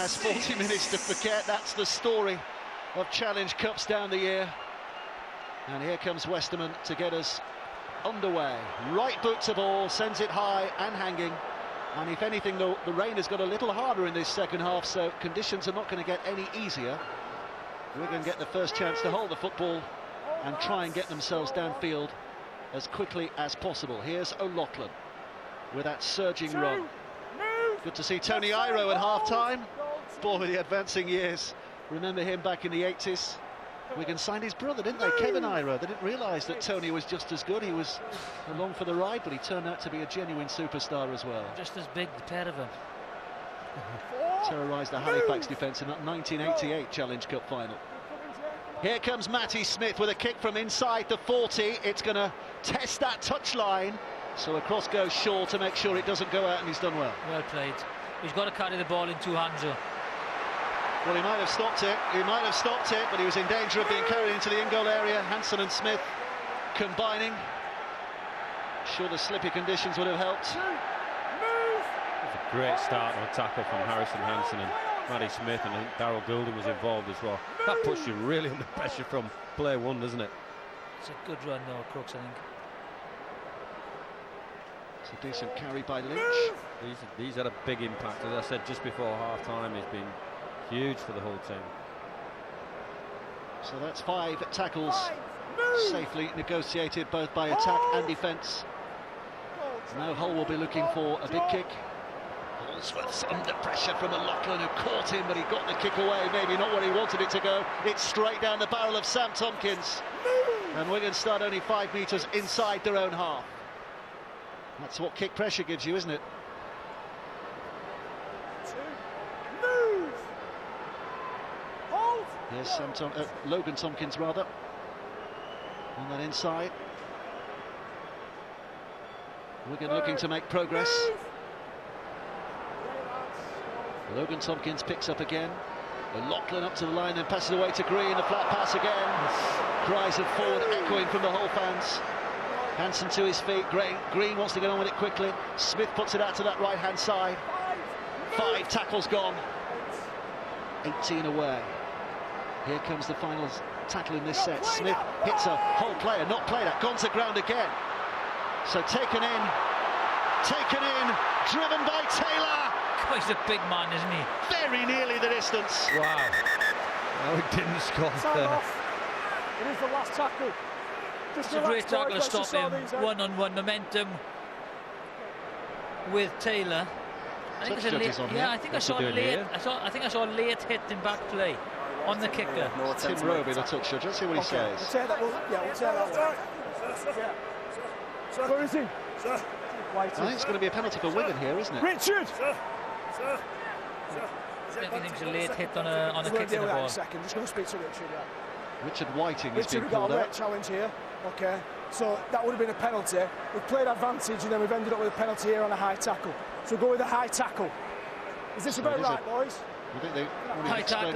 has 40 minutes to forget. That's the story of Challenge Cups down the year. And here comes Westerman to get us underway. Right boot to ball, sends it high and hanging. And if anything, the rain has got a little harder in this second half, so conditions are not going to get any easier. We're going to get the first chance to hold the football and try and get themselves downfield as quickly as possible. Here's O'Loughlin with that surging run. Good to see Tony Iro at half-time. Boy, the advancing years. Remember him back in the 80s. Wigan signed his brother, didn't they? Kevin Iro. They didn't realise that Tony was just as good. He was along for the ride, but he turned out to be a genuine superstar as well. Just as big, the pair of them. Terrorised the Halifax defence in that 1988 Challenge Cup final. Here comes Matty Smith with a kick from inside the 40. It's going to test that touchline. So across goes Shaw to make sure it doesn't go out, and he's done well. Well played. He's got to carry the ball in two hands, though. Well, he might have stopped it. He might have stopped it, but he was in danger of being carried into the in-goal area. Hansen and Smith combining. Sure, the slippy conditions would have helped. It's a great start on a tackle from Harrison Hansen and Matty Smith, and I think Darryl Goulden was involved as well. That puts you really under pressure from play one, doesn't it? It's a good run, though, Crooks, I think. It's a decent carry by Lynch. These had a big impact. As I said just before half-time, it's been huge for the whole team. So that's 5 tackles safely negotiated both by attack and defence. Now Hull will be looking for a big kick. Holdsworth's under pressure from O'Loughlin, who caught him, but he got the kick away. Maybe not where he wanted it to go. It's straight down the barrel of Sam Tompkins. And Wigan start only 5 metres inside their own half. That's what kick pressure gives you, isn't it? Here's Logan Tompkins, rather, on that inside. Wigan looking to make progress. Logan Tompkins picks up again. O'Loughlin up to the line, then passes away to Green. The flat pass again. Cries of forward echoing from the Hull fans. Hansen to his feet. Green wants to get on with it quickly. Smith puts it out to that right-hand side. 5 tackles gone. 18 away. Here comes the final tackle in this set. Smith hits a Hull player, not played at, gone to ground again. So taken in, driven by Taylor. Oh, he's a big man, isn't he? Very nearly the distance. Wow. No, he didn't score there. It is the last tackle. It's a great tackle to stop him. One-on-one momentum with Taylor. I think it's a late, I think I saw a late hit in back play on the kicker. Tim Roby, the touch judge. Let's see what he says. We'll take that one. Where is he? I think it's going to be a penalty for Wigan here, isn't it? Richard! I think it's a late hit on a kick in the ball. Just going to speak to Richard. Richard Whiting has been Richard, called we've got a out. red challenge here. Okay, so that would have been a penalty. We've played advantage and then we've ended up with a penalty here on a high tackle. So go with a high tackle. Is this about right, boys? I think they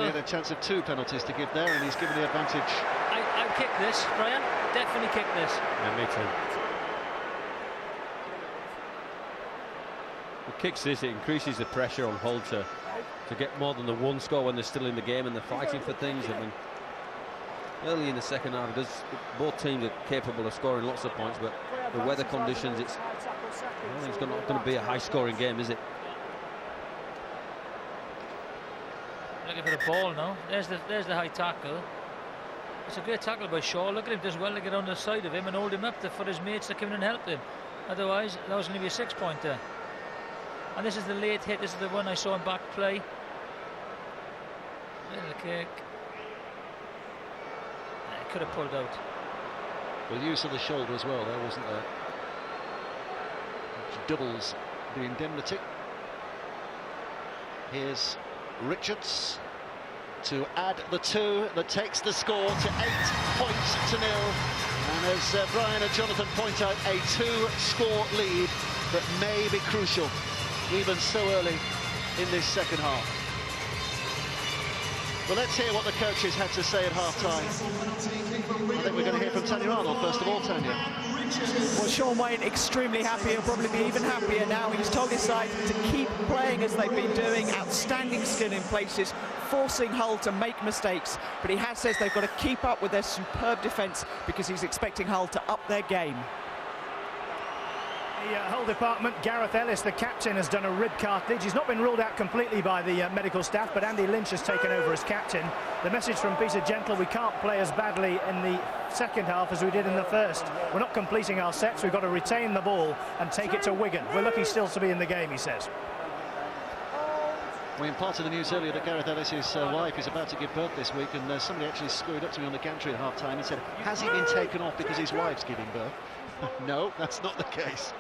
had a chance of 2 penalties to give there, and he's given the advantage. I'd kick this, Brian. Definitely kick this. Yeah, me too. It kicks this, it increases the pressure on Hull to get more than the 1 score when they're still in the game and they're fighting for things. I mean, early in the second half, both teams are capable of scoring lots of points, but the weather conditions, it's not going to be a high-scoring game, is it? Looking for the ball now. There's the high tackle. It's a great tackle by Shaw. Look at him, does well to get on the side of him and hold him up for his mates to come in and help him. Otherwise, that was going to be a 6-pointer. And this is the late hit. This is the one I saw in back play. Little kick. Could have pulled out. With use of the shoulder as well, there wasn't there? Which doubles the indemnity. Here's Richards to add the 2 that takes the score to 8 points to 0. And as Brian and Jonathan point out, a 2-score lead that may be crucial even so early in this second half. Well, let's hear what the coaches had to say at half-time. think we're going to hear from Tanya Arnold first of all, Tanya. Well, Sean Wayne extremely happy. He'll probably be even happier now. He's told his side to keep playing as they've been doing. Outstanding skill in places, forcing Hull to make mistakes. But he has said they've got to keep up with their superb defence because he's expecting Hull to up their game. The Hull department, Gareth Ellis, the captain, has done a rib cartilage. He's not been ruled out completely by the medical staff, but Andy Lynch has taken over as captain. The message from Peter Gentle: we can't play as badly in the second half as we did in the first. We're not completing our sets. We've got to retain the ball and take it to Wigan. We're lucky still to be in the game, he says. We imparted the news earlier that Gareth Ellis' wife is about to give birth this week, and somebody actually screwed up to me on the gantry at half-time and said, has he been taken off because his wife's giving birth? No, that's not the case.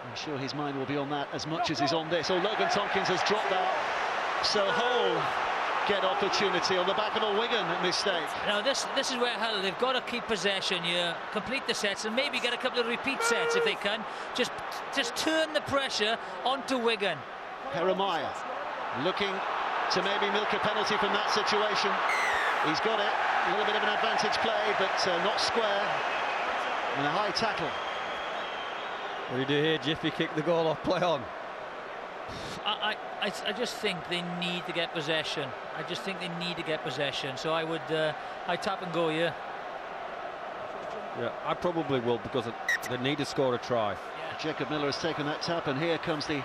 I'm sure his mind will be on that as much as he's on this. Oh, Logan Tompkins has dropped that. So Hull get opportunity on the back of a Wigan mistake. Now this is where Hull, they've got to keep possession here, complete the sets, and maybe get a couple of repeat sets if they can. Just turn the pressure onto Wigan. Jeremiah looking to maybe milk a penalty from that situation. He's got it. A little bit of an advantage play, but not square. And a high tackle. What do you do here? Jiffy kick the goal off, play on. I just think they need to get possession. I just think they need to get possession. So I would I tap and go here. Yeah, I probably will, because they need to score a try. Yeah. Jacob Miller has taken that tap, and here comes the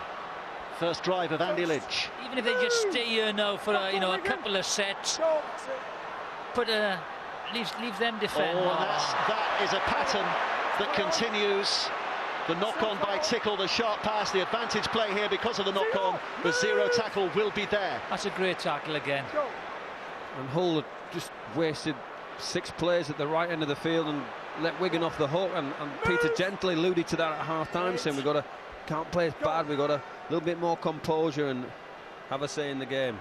first drive of Andy Lynch. Even if they just stay here now for a couple of sets, but leave them defend. Oh, that is a pattern that continues. The knock-on by Tickle, the sharp pass, the advantage play here because of the knock-on. The zero tackle will be there. That's a great tackle again. And Hull have just wasted 6 players at the right end of the field and let Wigan off the hook. And Peter Gentle alluded to that at half-time, saying can't play as bad. We've got a little bit more composure and have a say in the game.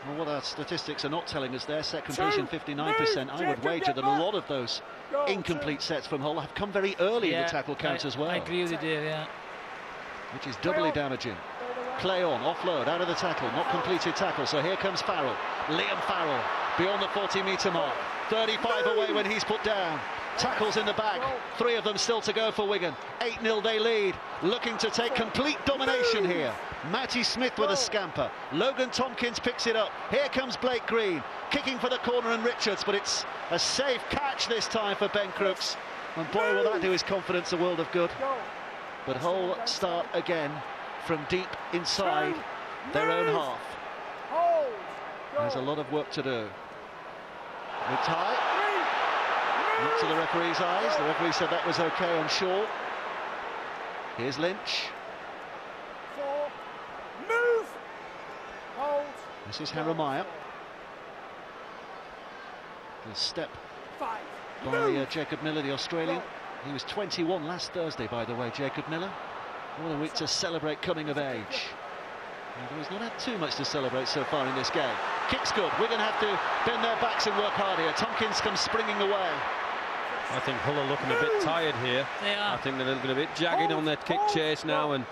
Well, what our statistics are not telling us there, set completion 59%. I would wager that a lot of those incomplete sets from Hull have come very early in the tackle count as well. I agree with you there, yeah. Which is doubly damaging. Play on, offload, out of the tackle, not completed tackle. So here comes Farrell, Liam Farrell, beyond the 40-metre mark. 35 away when he's put down. Tackles in the back, 3 of them still to go for Wigan. 8-0 they lead, looking to take complete domination here. Matty Smith with a scamper. Logan Tompkins picks it up. Here comes Blake Green, kicking for the corner, and Richards, but it's a safe catch this time for Ben Crooks. And boy, will that do his confidence a world of good. But Hull start again from deep inside their own half. There's a lot of work to do. Mutai, not to the referee's eyes. The referee said that was okay on Shaw. Here's Lynch. This is Jeremiah. The step by Jacob Miller, the Australian. He was 21 last Thursday, by the way, Jacob Miller. What a week to celebrate coming of age. And he's not had too much to celebrate so far in this game. Kick's good. We're going to have to bend their backs and work hard here. Tompkins comes springing away. I think Hull are looking a bit tired here. They are. I think they're looking a bit jagged on their kick chase now, and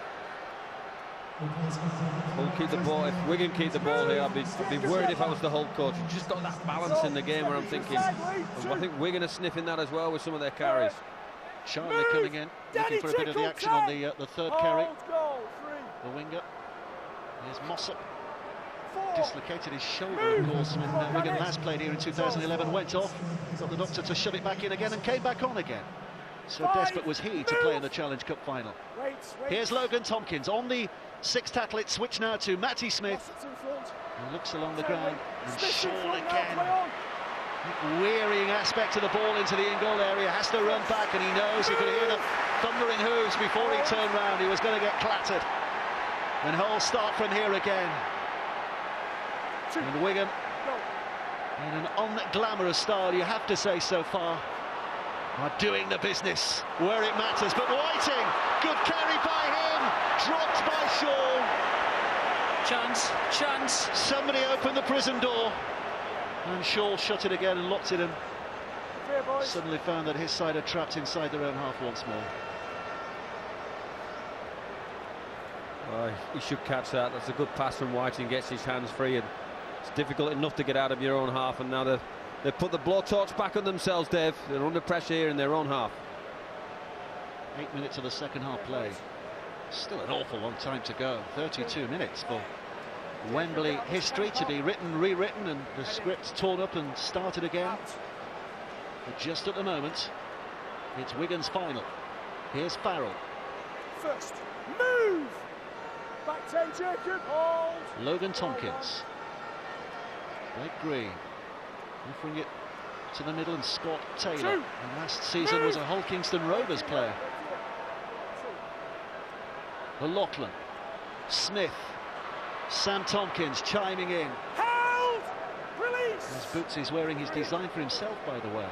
Hull keep the ball. If Wigan keep the ball here, I'd be worried if I was the Hull coach. You've just got that balance in the game where I'm thinking, I think Wigan are sniffing that as well with some of their carries. Charlie coming in, looking for a bit of the action on the third carry. The winger. Here's Mossop. Dislocated his shoulder, of course, when Wigan last played here in 2011. Went off, got the doctor to shove it back in again, and came back on again. So desperate was he to play in the Challenge Cup final. Here's Logan Tompkins on the 6th tackle. It's switched now to Matty Smith. He looks along the ground, and Shaw again. Wearying aspect of the ball into the in-goal area, has to run back, and he knows he could hear the thundering hooves before he turned round. He was going to get clattered. And Hull start from here again. And Wigan, in an unglamorous style, you have to say so far, are doing the business where it matters. But Whiting, good carry by him, dropped by Shaw. Chance. Somebody opened the prison door, and Shaw shut it again and locked it in. Suddenly found that his side are trapped inside their own half once more. He should catch that. That's a good pass from Whiting, gets his hands free, and it's difficult enough to get out of your own half, and now they're They've put the blowtorch back on themselves, Dave. They're under pressure here in their own half. 8 minutes of the second half play. Still an awful long time to go. 32 minutes for Wembley history to be written, rewritten, and the script torn up and started again. But just at the moment, it's Wigan's final. Here's Farrell. First move. Back 10, Jacob. Hold. Logan Tompkins. Blake Green offering it to the middle, and Scott Taylor. And last season was a Hull Kingston Rovers player. Lachlan, Smith, Sam Tompkins chiming in. Held. Release. Those boots he's wearing, he's designed for himself, by the way.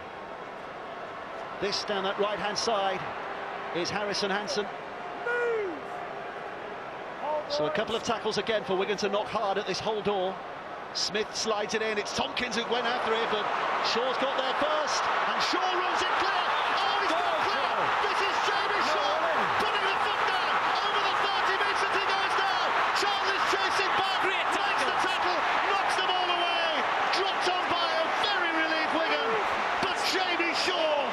This down that right-hand side is Harrison Hansen. Move. So a couple of tackles again for Wigan to knock hard at this whole door. Smith slides it in. It's Tompkins who went after it, but Shaw's got there first, and Shaw rules it clear. Oh, he's got clear. This is Jamie Shaw putting the foot down over the 30 metres. He goes down. Charles is chasing back. Breaks the tackle, knocks them all away. Dropped on by a very relieved Wigan, but Jamie Shaw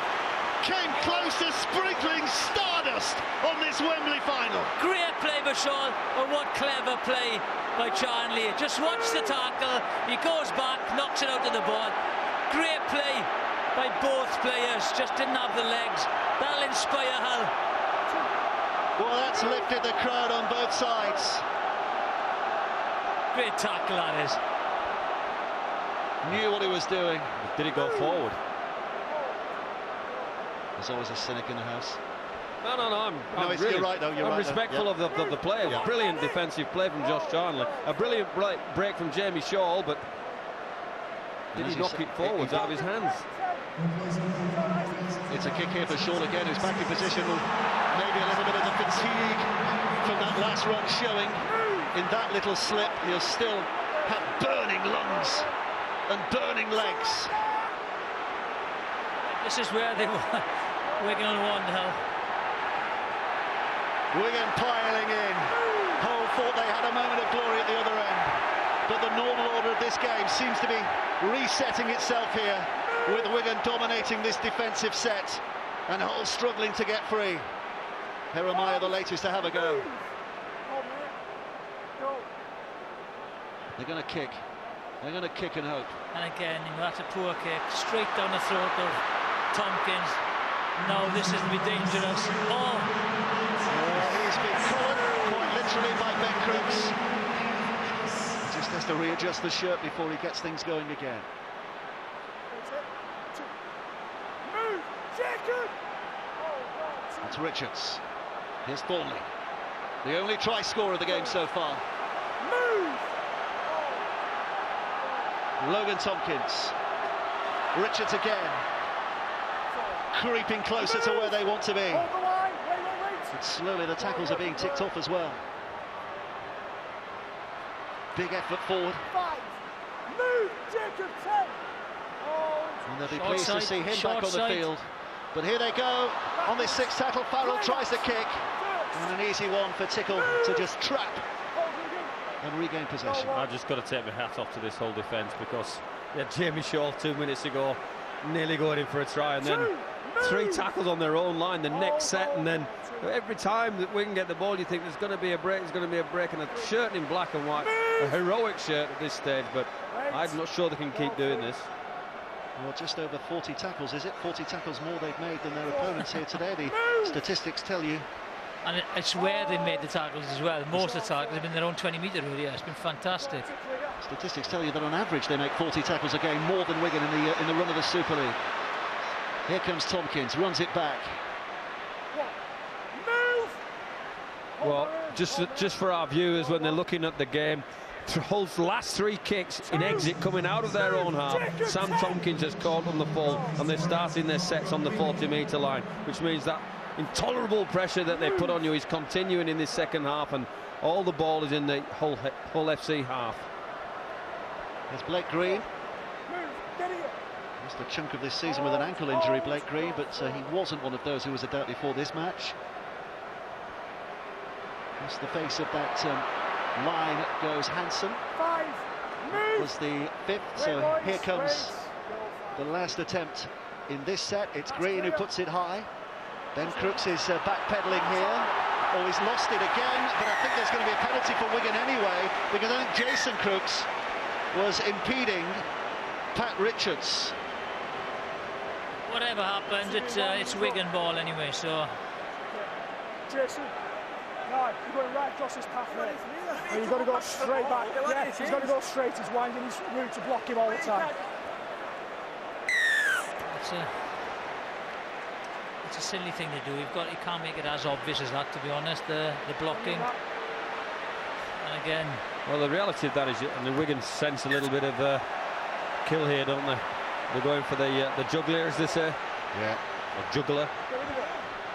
came close to sprinkling stardust on this Wembley final. Great play by Shaw, but what clever play by Charnley. Just watch the tackle, he goes back, knocks it out of the ball. Great play by both players, just didn't have the legs. That'll inspire Hull. Well, that's lifted the crowd on both sides. Great tackle that is. Knew what he was doing. Did he go forward? There's always a cynic in the house. No, I'm you're really, right, though. You're I'm right, respectful though. of the play. Yeah. Brilliant defensive play from Josh Charnley. A brilliant break from Jamie Shaw, but did he knock it forwards out of his hands? It's a kick here for Shaw again, who's back in position. Maybe a little bit of the fatigue from that last run showing. In that little slip, he'll still have burning lungs and burning legs. This is where they were. Wigan on 1-0. Wigan piling in. Hull thought they had a moment of glory at the other end, but the normal order of this game seems to be resetting itself here, with Wigan dominating this defensive set and Hull struggling to get free. Jeremiah the latest to have a go. They're going to kick. They're going to kick and hope. And again, that's a poor kick, straight down the throat of Tompkins. No, this isn't be dangerous. Oh! He's been collared, quite literally, by Ben Crooks. He just has to readjust the shirt before he gets things going again. Move, Jacob. It's Richards. Here's Thornley, the only try scorer of the game so far. Move. Logan Tompkins. Richards again. Creeping closer to where they want to be. Hold the line. Wait. But slowly the tackles are being ticked off as well. Big effort forward. 5. Move, Jacob. 10. Hold. And they'll be Short pleased side, to see him short back on the side. field. But here they go. On this sixth tackle, Farrell tries the kick. And an easy one for Tickle to just trap and regain possession. I've just got to take my hat off to this whole defence, because they had Jamie Shaw 2 minutes ago nearly going in for a try, and then 3 tackles on their own line the next set, and then every time that we can get the ball you think there's going to be a break, and a shirt in black and white, a heroic shirt at this stage, but I'm not sure they can keep doing this. Well, just over 40 tackles, is it? 40 tackles more they've made than their opponents here today. The statistics tell you. And it's where they made the tackles as well. Most of the tackles have been their own 20-metre area. It's been fantastic. Statistics tell you that on average they make 40 tackles a game, more than Wigan in the run of the Super League. Here comes Tompkins, runs it back. Well, just for our viewers, when they're looking at the game, Hull's last 3 kicks in exit coming out of their own half, Sam Tompkins has caught on the full, and they're starting their sets on the 40-metre line, which means that intolerable pressure that they put on you is continuing in this second half, and all the ball is in the Hull FC half. There's Blake Green. Missed a chunk of this season with an ankle injury, Blake Green, but he wasn't one of those who was a doubt before this match. Across the face of that line goes Hansen. 5. Move. Was the 5th, so here comes the last attempt in this set. It's Green who puts it high. Ben Crooks is backpedaling here. Oh, he's lost it again, but I think there's going to be a penalty for Wigan anyway, because I think Jason Crooks was impeding Pat Richards. Whatever happens, it's Wigan ball anyway, so... Jason, no, you're going right across his path, mate. And you've got to go straight back. Yeah, he's got to go straight. He's winding his route to block him all the time. It's a silly thing to do. You can't make it as obvious as that, to be honest, the blocking. And again... Well, the reality of that is, and the Wigan sense a little bit of kill here, don't they? They're going for the juggler, as they say. Yeah. Or juggler.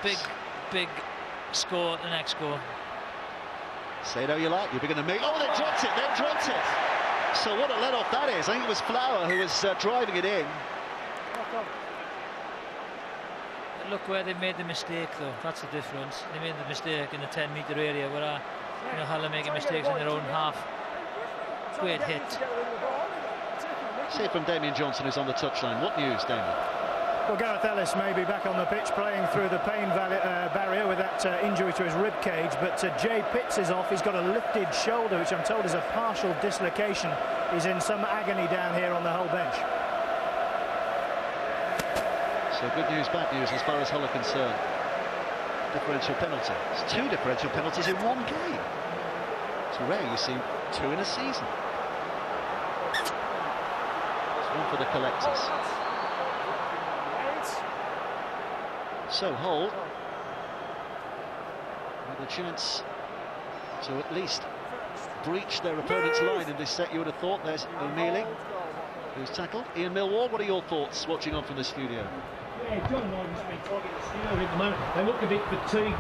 Big score, the next score. Say it how you like, you're going to make... Oh, they dropped it. So what a let-off that is. I think it was Flower who was driving it in. Look where they made the mistake, though. That's the difference. They made the mistake in the 10-metre area, where Hull are making mistakes in their own half. Great hit. See from Damien Johnson, who's on the touchline. What news, Damien? Well, Gareth Ellis may be back on the pitch playing through the pain barrier with that injury to his rib cage, but Jay Pitts is off. He's got a lifted shoulder, which I'm told is a partial dislocation. He's in some agony down here on the Hull bench. So good news, bad news as far as Hull are concerned. Differential penalty. It's 2 differential penalties in one game. It's rare you see 2 in a season. It's one for the collectors. So Hull with a chance to at least breach their opponent's line in this set, you would have thought. There's O'Mealing, who's tackled. Ian Millward, what are your thoughts watching on from the studio? Yeah, John and I have just been talking in the studio at the moment. They look a bit fatigued.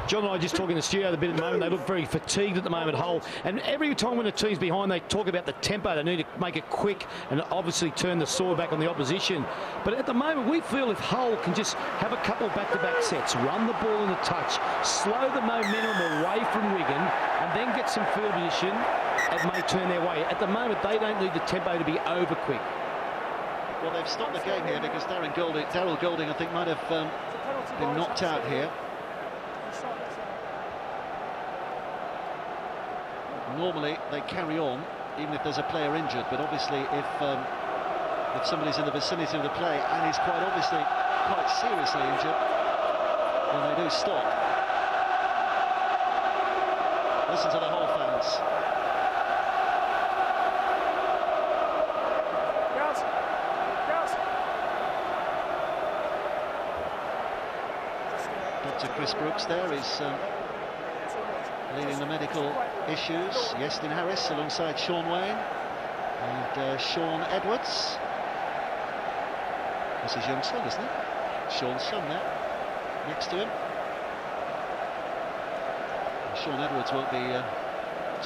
John and I just talking in the studio a bit at the moment. They look very fatigued at the moment, Hull. And every time when the team's behind, they talk about the tempo. They need to make it quick and obviously turn the sword back on the opposition. But at the moment, we feel if Hull can just have a couple of back-to-back sets, run the ball in the touch, slow the momentum away from Wigan, and then get some field position, it may turn their way. At the moment, they don't need the tempo to be over quick. Well, they've stopped the game here because Daryl Golding, I think, might have been knocked out here. Normally they carry on even if there's a player injured, but obviously if somebody's in the vicinity of the play and is quite obviously quite seriously injured, then they do stop. Listen to the Hull fans. Dr. Chris Brooks there is leading the medical issues. Iestyn Harris alongside Sean Wayne and Sean Edwards. That's his young son, isn't it? Sean's son there, next to him. And Sean Edwards won't be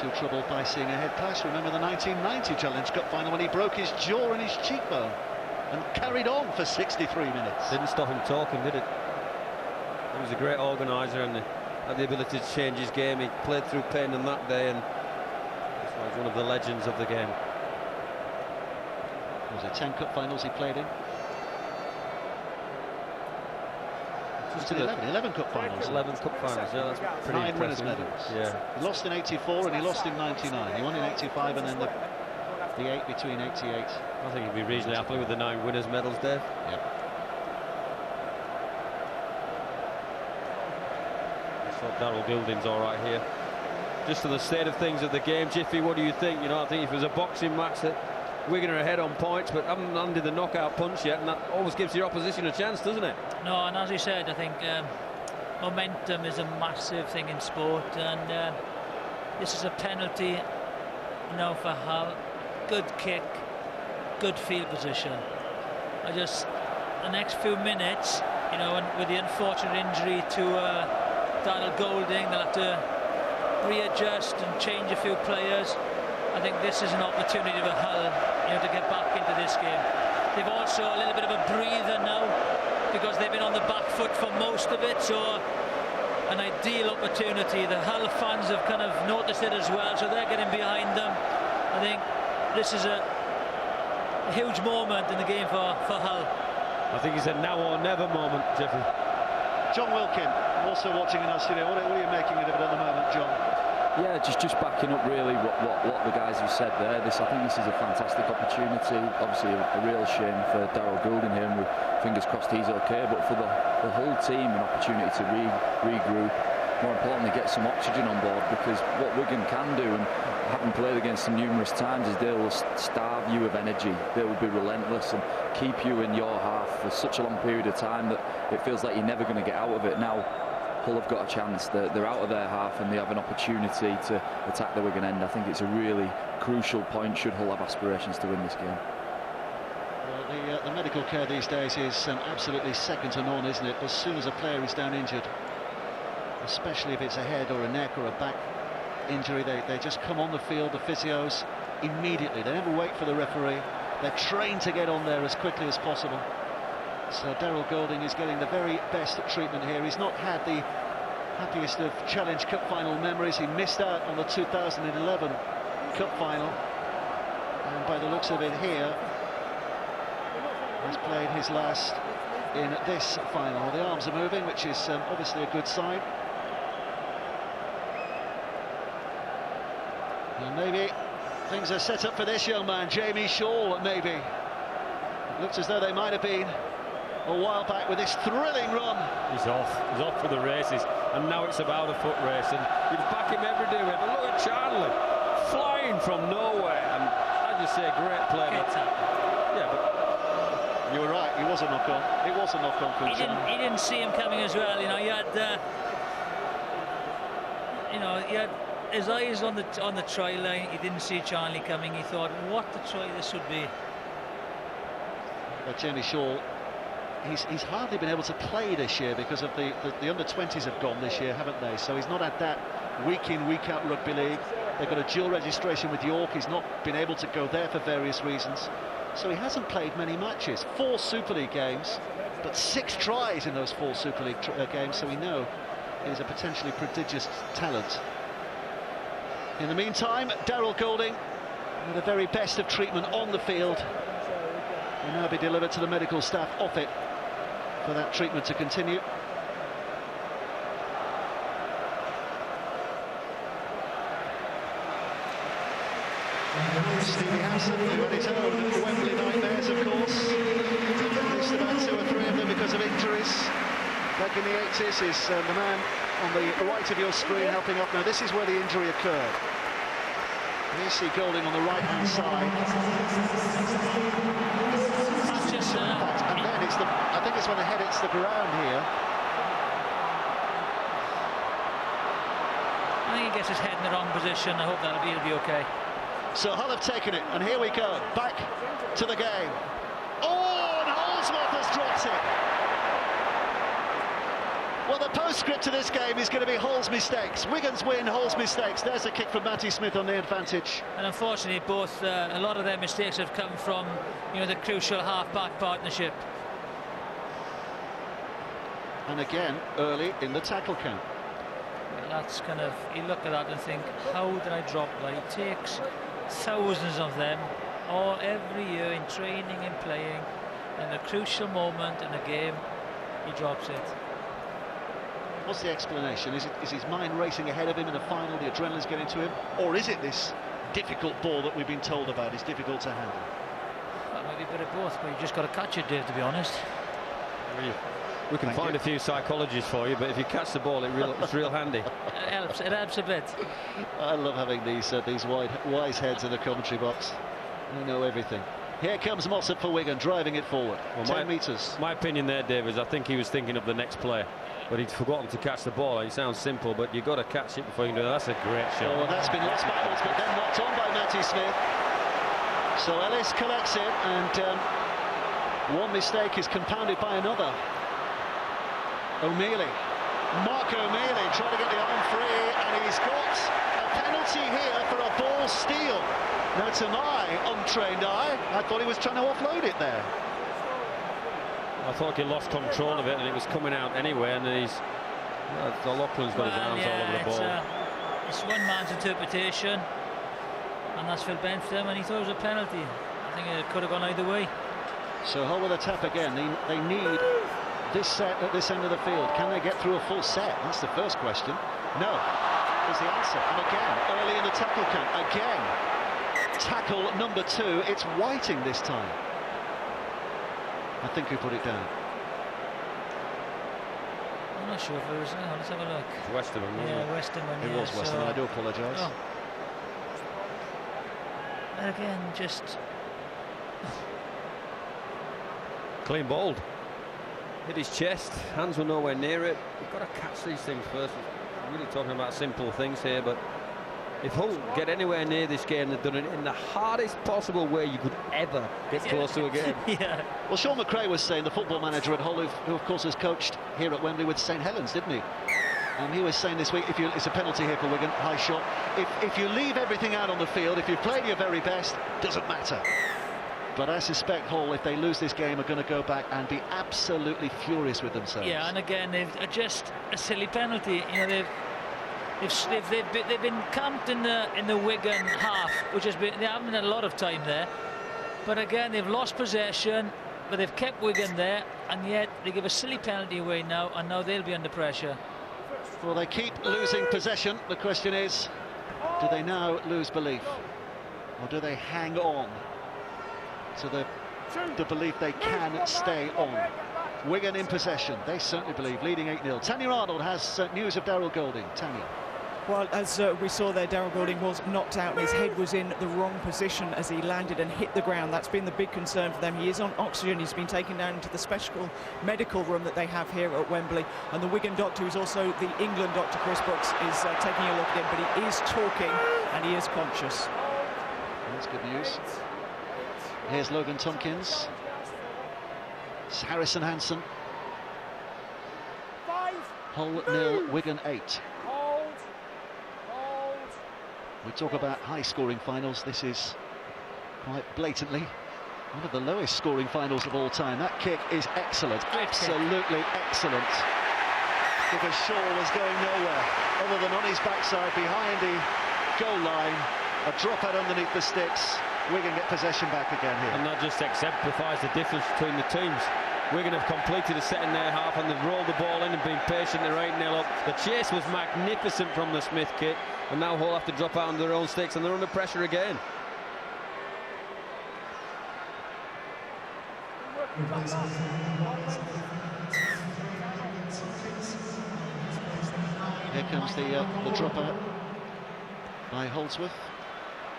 too troubled by seeing a head clash. Remember the 1990 Challenge Cup final when he broke his jaw and his cheekbone and carried on for 63 minutes. Didn't stop him talking, did it? He was a great organiser and had the ability to change his game. He played through pain on that day, and that's why he's one of the legends of the game. Was it 10 cup finals he played in? Just 11 cup finals. 11 cup finals, yeah, that's pretty 9 impressive. winners' medals. Yeah. He lost in 84 and he lost in 99. He won in 85 and then the 8 between 88. I think he'd be reasonably happy with the 9 winners' medals, Dave. Yep. Daryl Goulding's all right here. Just to the state of things of the game, Jiffy, what do you think? You know, I think if it was a boxing match that Wigan are ahead on points, but haven't landed the knockout punch yet, and that always gives your opposition a chance, doesn't it? No, and as you said, I think momentum is a massive thing in sport, and this is a penalty, you know, for Hull. Good kick, good field position. The next few minutes, you know, and with the unfortunate injury to Daryl Goulding, they'll have to readjust and change a few players. I think this is an opportunity for Hull, you know, to get back into this game. They've also a little bit of a breather now because they've been on the back foot for most of it, so an ideal opportunity. The Hull fans have kind of noticed it as well, so they're getting behind them. I think this is a a huge moment in the game for Hull. I think it's a now or never moment, Jeffrey. John Wilkin, also watching in our studio. What are you making of it at the moment, John? Yeah, just backing up really what the guys have said there. I think this is a fantastic opportunity. Obviously a real shame for Daryl Goulding here, and we fingers crossed he's okay. But for the whole team, an opportunity to regroup. More importantly, get some oxygen on board, because what Wigan can do, and having played against them numerous times, is they will starve you of energy. They will be relentless and keep you in your half for such a long period of time that it feels like you're never going to get out of it. Now Hull have got a chance. They're out of their half and they have an opportunity to attack the Wigan end. I think it's a really crucial point should Hull have aspirations to win this game. Well, the medical care these days is absolutely second to none, isn't it? As soon as a player is down injured, especially if it's a head or a neck or a back injury, they just come on the field, the physios, immediately. They never wait for the referee. They're trained to get on there as quickly as possible. So Daryl Goulding is getting the very best treatment here. He's not had the happiest of Challenge Cup final memories. He missed out on the 2011 Cup final, and by the looks of it here, he's played his last in this final. The arms are moving, which is obviously a good sign. And maybe things are set up for this young man, Jamie Shaw, maybe. It looks as though they might have been a while back with this thrilling run. He's off for the races, and now it's about a foot race, and you'd back him every day. But look at Chandler flying from nowhere, and I just say great play. Yeah, but you were right, he was a knock-on. It was a knock-on from Chandler. He didn't see him coming as well. You know, he had his eyes on the try line. He didn't see Charlie coming. He thought, what a try this would be. But Jamie Shaw, he's hardly been able to play this year because of the under-20s have gone this year, haven't they? So he's not had that week-in, week-out rugby league. They've got a dual registration with York. He's not been able to go there for various reasons. So he hasn't played many matches. 4 Super League games, but 6 tries in those 4 Super League games, so we know he's a potentially prodigious talent. In the meantime, Daryl Goulding, with the very best of treatment on the field, will now be delivered to the medical staff off it for that treatment to continue. Stevie Hansen, who had his own Wembley nightmares, of course. Missed about 2 or 3 of them because of injuries. Back in the 80s is the man on the right of your screen helping up. Now this is where the injury occurred. You see Goulding on the right-hand side. And then it's I think it's when the head hits the ground here. I think he gets his head in the wrong position. I hope he'll be okay. So Hull have taken it, and here we go, back to the game. Oh, and Holdsworth has dropped it. Well, the postscript to this game is going to be Hull's mistakes. Wigan's win, Hull's mistakes. There's a kick from Matty Smith on the advantage. And unfortunately, both a lot of their mistakes have come from, the crucial half-back partnership. And again, early in the tackle count. Well, that's kind of, you look at that and think, how did I drop that? It takes thousands of them every year in training and playing, and a crucial moment in a game, he drops it. What's the explanation? Is his mind racing ahead of him in the final, the adrenaline's getting to him? Or is it this difficult ball that we've been told about is difficult to handle? Well, maybe a bit of both, but you've just got to catch it, Dave, to be honest. We can find a few psychologists for you, but if you catch the ball, it's real handy. It helps a bit. I love having these wise heads in the commentary box. They know everything. Here comes Mossop for Wigan, driving it forward. Well, 10 metres. My opinion there, Dave, is I think he was thinking of the next player, but he'd forgotten to catch the ball. It sounds simple, but you've got to catch it before you can do that. That's a great shot. Oh, that's been lost backwards, but then knocked on by Matty Smith. So Ellis collects it, and one mistake is compounded by another. O'Mealy. Mark O'Mealy trying to get the arm free, and he's got a penalty here for a ball steal. Now, to my untrained eye, I thought he was trying to offload it there. I thought he lost control of it, and it was coming out anyway, and he's... Loughlin's got his arms all over the ball. It's one man's interpretation, and that's Phil Bentham, and he thought it was a penalty. I think it could have gone either way. So Hull with a tap again. They need this set at this end of the field. Can they get through a full set? That's the first question. No, is the answer. And again, early in the tackle count. Again, tackle number 2. It's Whiting this time. I think who put it down. I'm not sure if it was. Let's have a look. It's Westerman, wasn't Yeah, Westerman. It was Westerman. I do apologise. Oh. Again, just Clean bowled. Hit his chest. Hands were nowhere near it. You've got to catch these things first. We're really talking about simple things here, but if Hull get anywhere near this game, they've done it in the hardest possible way you could ever get close to a game. yeah. Well, Sean McRae was saying, the football manager at Hull, who of course has coached here at Wembley with St Helens, didn't he? And he was saying this week, it's a penalty here for Wigan, high shot. If you leave everything out on the field, if you've played your very best, doesn't matter. But I suspect Hull, if they lose this game, are going to go back and be absolutely furious with themselves. Yeah, and again, they've just a silly penalty. You know, they've been camped in the Wigan half, which has been, they haven't had a lot of time there. But again, they've lost possession, but they've kept Wigan there, and yet they give a silly penalty away now, and now they'll be under pressure. Well, they keep losing possession. The question is, do they now lose belief, or do they hang on to the belief they can stay on? Wigan in possession, they certainly believe, leading 8-0. Tanya Arnold has news of Daryl Golding. Tanya. Well, as we saw there, Daryl Golding was knocked out and his head was in the wrong position as he landed and hit the ground. That's been the big concern for them. He is on oxygen. He's been taken down into the special medical room that they have here at Wembley. And the Wigan doctor, who's also the England doctor, Chris Brooks, is taking a look at him, but he is talking and he is conscious. That's good news. Here's Logan Tompkins. It's Harrison Hansen. 5. Hull 0, Wigan 8. We talk about high-scoring finals. This is quite blatantly one of the lowest-scoring finals of all time. That kick is excellent, absolutely excellent. Because Shaw was going nowhere other than on his backside behind the goal line. A drop out underneath the sticks. Wigan get possession back again here. And that just exemplifies the difference between the teams. Wigan have completed a set in their half and they've rolled the ball in and been patient. They're 8-0 up. The chase was magnificent from the Smith kick, and now Hull have to drop out on their own sticks and they're under pressure again. Here comes the dropout by Holdsworth.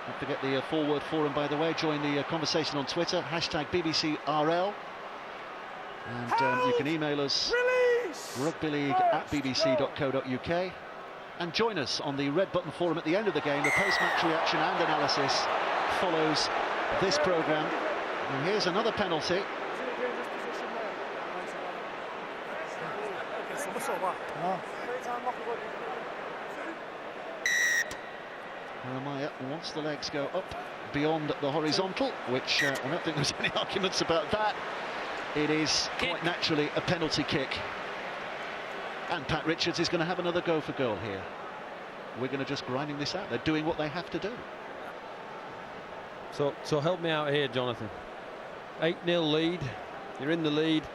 Don't forget the forward forum, by the way. Join the conversation on Twitter, hashtag BBCRL. And you can email us rugbyleague@bbc.co.uk and join us on the Red Button forum at the end of the game. The post-match reaction and analysis follows this programme. And here's another penalty. Jeremiah wants the legs go up beyond the horizontal, which I don't think there's any arguments about that. It is quite naturally a penalty kick. And Pat Richards is going to have another go for goal here. We're going to just grinding this out. They're doing what they have to do. So help me out here, Jonathan. 8-0 lead. You're in the lead.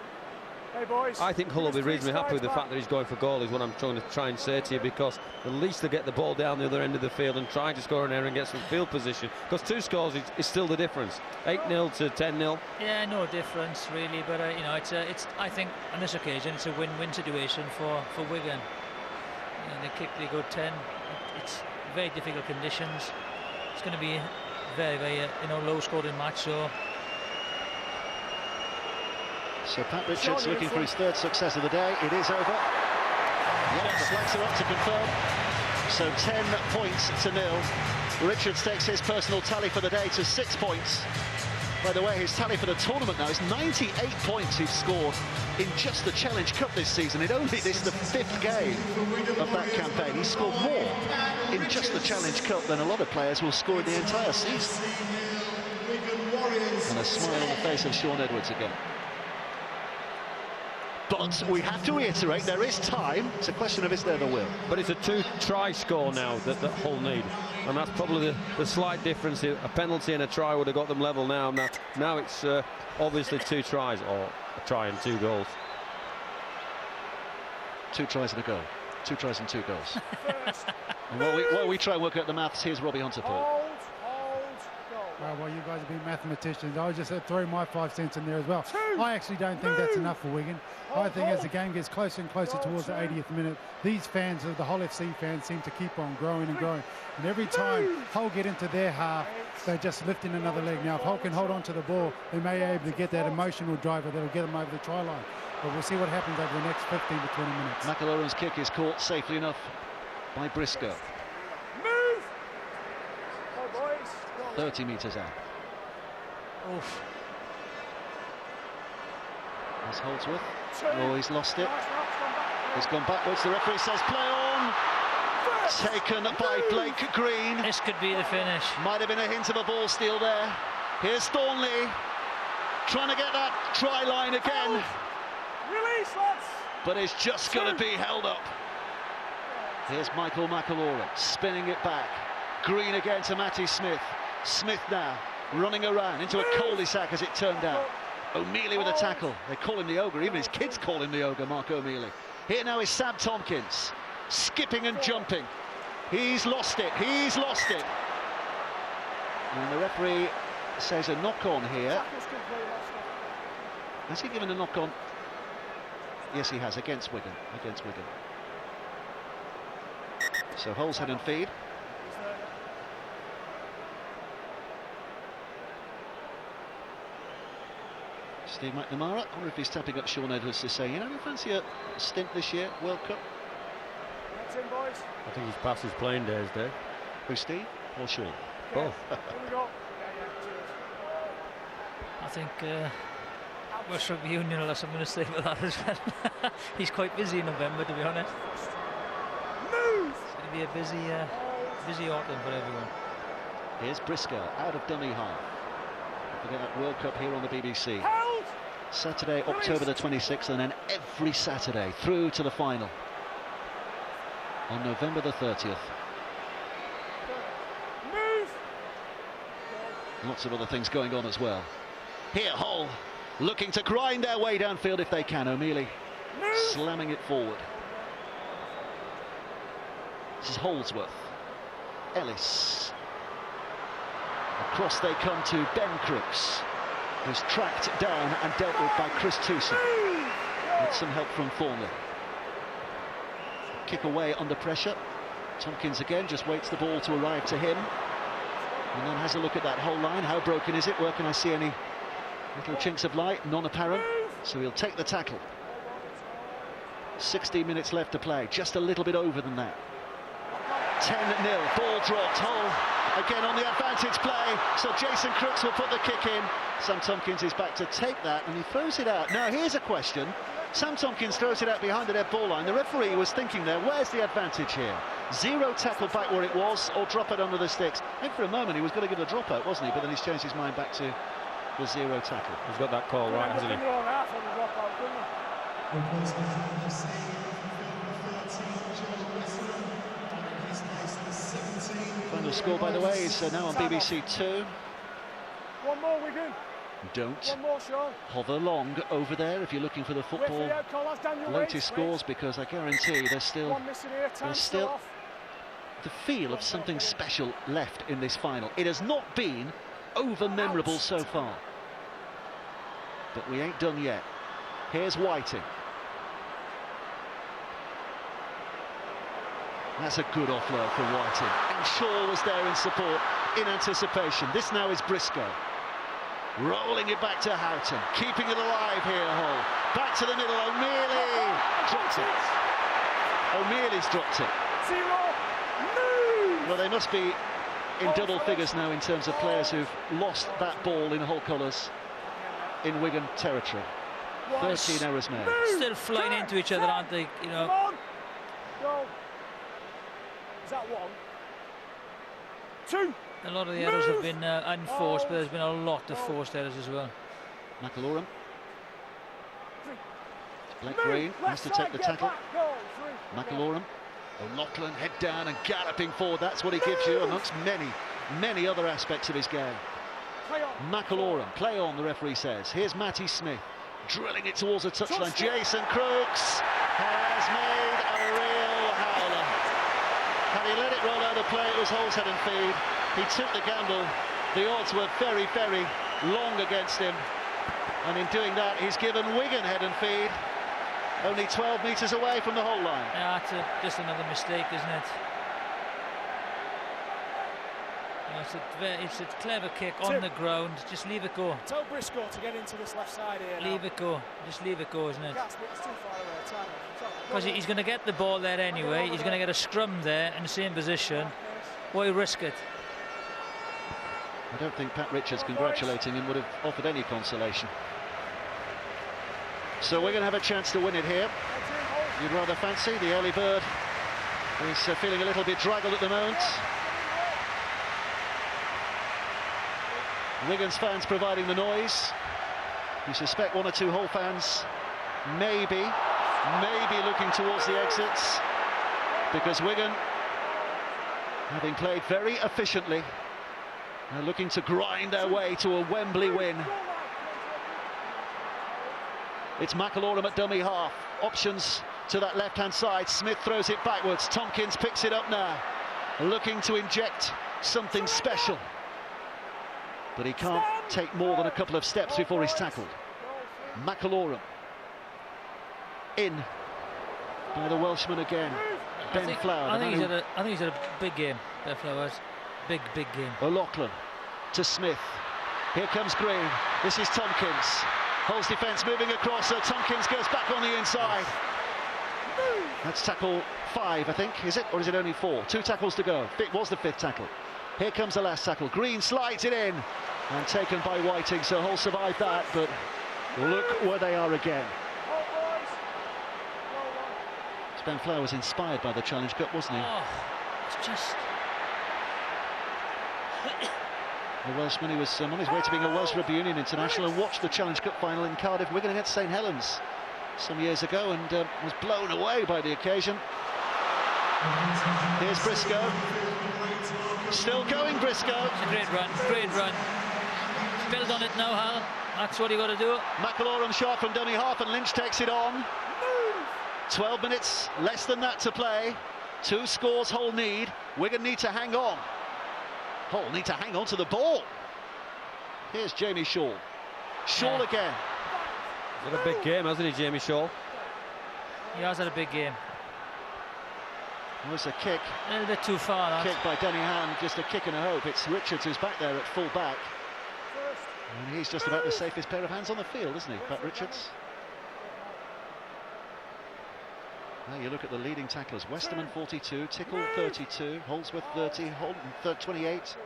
Hey boys, I think Hull will be reasonably happy with the fact that he's going for goal, is what I'm trying to say to you, because at least they get the ball down the other end of the field and try to score an error and get some field position, because 2 scores is still the difference. 8-0 to 10-0. Yeah, no difference really, but you know, it's I think on this occasion it's a win-win situation for Wigan. You know, they go 10. It's very difficult conditions. It's going to be very low-scoring match. So Pat Richards looking for his 3rd success of the day. It is over. Yes, the flags are up to confirm. So 10 points to 0. Richards takes his personal tally for the day to 6 points. By the way, his tally for the tournament now is 98 points he's scored in just the Challenge Cup this season. This is the 5th game of that campaign. He's scored more in just the Challenge Cup than a lot of players will score in the entire season. And a smile on the face of Sean Edwards again. But we have to reiterate, there is time. It's a question of is there the will. But it's a 2-try score now that Hull need. And that's probably the slight difference. A penalty and a try would have got them level now. Now it's obviously 2 tries, or a try and 2 goals. 2 tries and a goal. 2 tries and 2 goals. And while we try and work out the maths, here's Robbie Hunterpool. Well, you guys have been mathematicians. I was just throwing my 5 cents in there as well. I actually don't think that's enough for Wigan. I think as the game gets closer and closer towards the 80th minute, these fans, the Hull FC fans, seem to keep on growing and growing. And every time Hull get into their half, they're just lifting another leg. Now, if Hull can hold on to the ball, they may be able to get that emotional driver that'll get them over the try line. But we'll see what happens over the next 15 to 20 minutes. McIlroy's kick is caught safely enough by Briscoe. 30 metres out. Oof. There's Holdsworth. Oh, he's lost it. He's gone backwards. The referee says play on. Taken by Blake Green. This could be the finish. Might have been a hint of a ball steal there. Here's Thornley trying to get that try line again. Release, lads. But it's just going to be held up. Here's Michael McIlroy spinning it back. Green again to Matty Smith. Smith now running around into a cul-de-sac as it turned out. O'Mealy with a tackle. They call him the ogre. Even his kids call him the ogre, Mark O'Mealy. Here now is Sam Tompkins, skipping and jumping. He's lost it. He's lost it. And the referee says a knock-on here. Has he given a knock-on? Yes, he has, against Wigan. Against Wigan. So Hull's head and feed. Steve McNamara, I wonder if he's tapping up Sean Edwards to say, you know, do you fancy a stint this year, World Cup? That's in, boys. I think he's past his playing days, Dave. Who's Steve or Sean? Both. I think West Rugby Union will have something to say about that as well. He's quite busy in November, to be honest. It's going to be a busy autumn for everyone. Here's Briscoe out of dummy half. Forget that World Cup here on the BBC. Saturday, October the 26th, and then every Saturday through to the final on November the 30th. Lots of other things going on as well. Here, Hull looking to grind their way downfield if they can. O'Mealy slamming it forward. This is Holdsworth. Ellis. Across they come to Ben Crooks, who's tracked down and dealt with by Chris Tewson, with some help from Thornley. Kick away under pressure. Tompkins again just waits the ball to arrive to him, and then has a look at that whole line. How broken is it? Where can I see any little chinks of light? None apparent. So he'll take the tackle. 16 minutes left to play, just a little bit over than that. 10-0, ball dropped. Hull again on the advantage play, so Jason Crooks will put the kick in. Sam Tompkins is back to take that, and he throws it out. Now here's a question. Sam Tompkins throws it out behind the dead ball line. The referee was thinking there, where's the advantage here? Zero tackle back where it was, or drop it under the sticks? I think for a moment he was going to give the drop out, wasn't he? But then he's changed his mind back to the zero tackle. He's got that call right, hasn't he? Final score, by the way, is now on BBC 2. One more, Wigan. Don't One more, Sean. hover long over there if you're looking for the football latest scores, because I guarantee there's still the feel of something special left in this final. It has not been over memorable so far, but we ain't done yet. Here's Whiting. That's a good offload from Whiting, and Shaw was there in support, in anticipation. This now is Briscoe, rolling it back to Houghton, keeping it alive here, Hull. Back to the middle, O'Mealy dropped it. O'Mealy's dropped it. Well, they must be in double figures now in terms of players who've lost that ball in Hull colours in Wigan territory. 13 errors made. Still flying into each other, aren't they? You know. Is that one? Two. A lot of the errors have been unforced, but there's been a lot of forced errors as well. McIlroy Blake Green has to take the tackle. McAlorum, O'Loughlin head down and galloping forward. That's what he gives you amongst many other aspects of his game. McAlorum, play on, the referee says. Here's Matty Smith, drilling it towards the touchline. Jason Crooks has made a real howler. Had he let it roll out of play, it was Hull's head and feed. He took the gamble. The odds were very, very long against him. And in doing that, he's given Wigan head and feed. Only 12 metres away from the Hull line. Yeah, it's just another mistake, isn't it? It's a clever kick on the ground. Just leave it go. Tell Briscoe to get into this left side here. Leave it go. Just leave it go, isn't it? Because he's going to get the ball there anyway. He's going to get a scrum there in the same position. Why risk it? I don't think Pat Richards congratulating him would have offered any consolation. So we're going to have a chance to win it here. You'd rather fancy the early bird is feeling a little bit draggled at the moment. Wigan's fans providing the noise. You suspect one or two Hull fans maybe looking towards the exits, because Wigan, having played very efficiently, are looking to grind their way to a Wembley win. It's McAlorum at dummy half. Options to that left-hand side. Smith throws it backwards. Tompkins picks it up now, looking to inject something special. But he can't take more than a couple of steps before he's tackled. McAlorum in by the Welshman again. Ben Flower. I think he's had a big game. Ben Flowers, big game. O'Loughlin to Smith. Here comes Green. This is Tompkins. Hull's defence moving across, so Tompkins goes back on the inside. That's tackle 5, I think, is it? Or is it only 4? 2 tackles to go. It was the 5th tackle. Here comes the last tackle. Green slides it in and taken by Whiting, so Hull survived that, but look where they are again. Ben Flower was inspired by the Challenge Cup, wasn't he? Oh, it's just... The Welshman, he was on his way to being a Welsh Rugby Union international and watched the Challenge Cup final in Cardiff, Wigan against St Helens some years ago, and was blown away by the occasion. Here's Briscoe. Still going, Briscoe. It's a great run. Build on it now, Hal. That's what you got to do. McAlorum shot from dummy half, and Lynch takes it on. 12 minutes, less than that to play. 2 scores Hull need. Wigan need to hang on. Hull need to hang on to the ball. Here's Jamie Shaw. Shaw again. He's had a big game, hasn't he, Jamie Shaw? He has had a big game. Well, it's a kick. A little bit too far. Kick by Denny Hand, just a kick and a hope. It's Richards who's back there at full back. And he's just about the safest pair of hands on the field, isn't he, Pat Richards? Now you look at the leading tacklers. Westerman 42, Tickle 32, Holdsworth 30, Holden 28.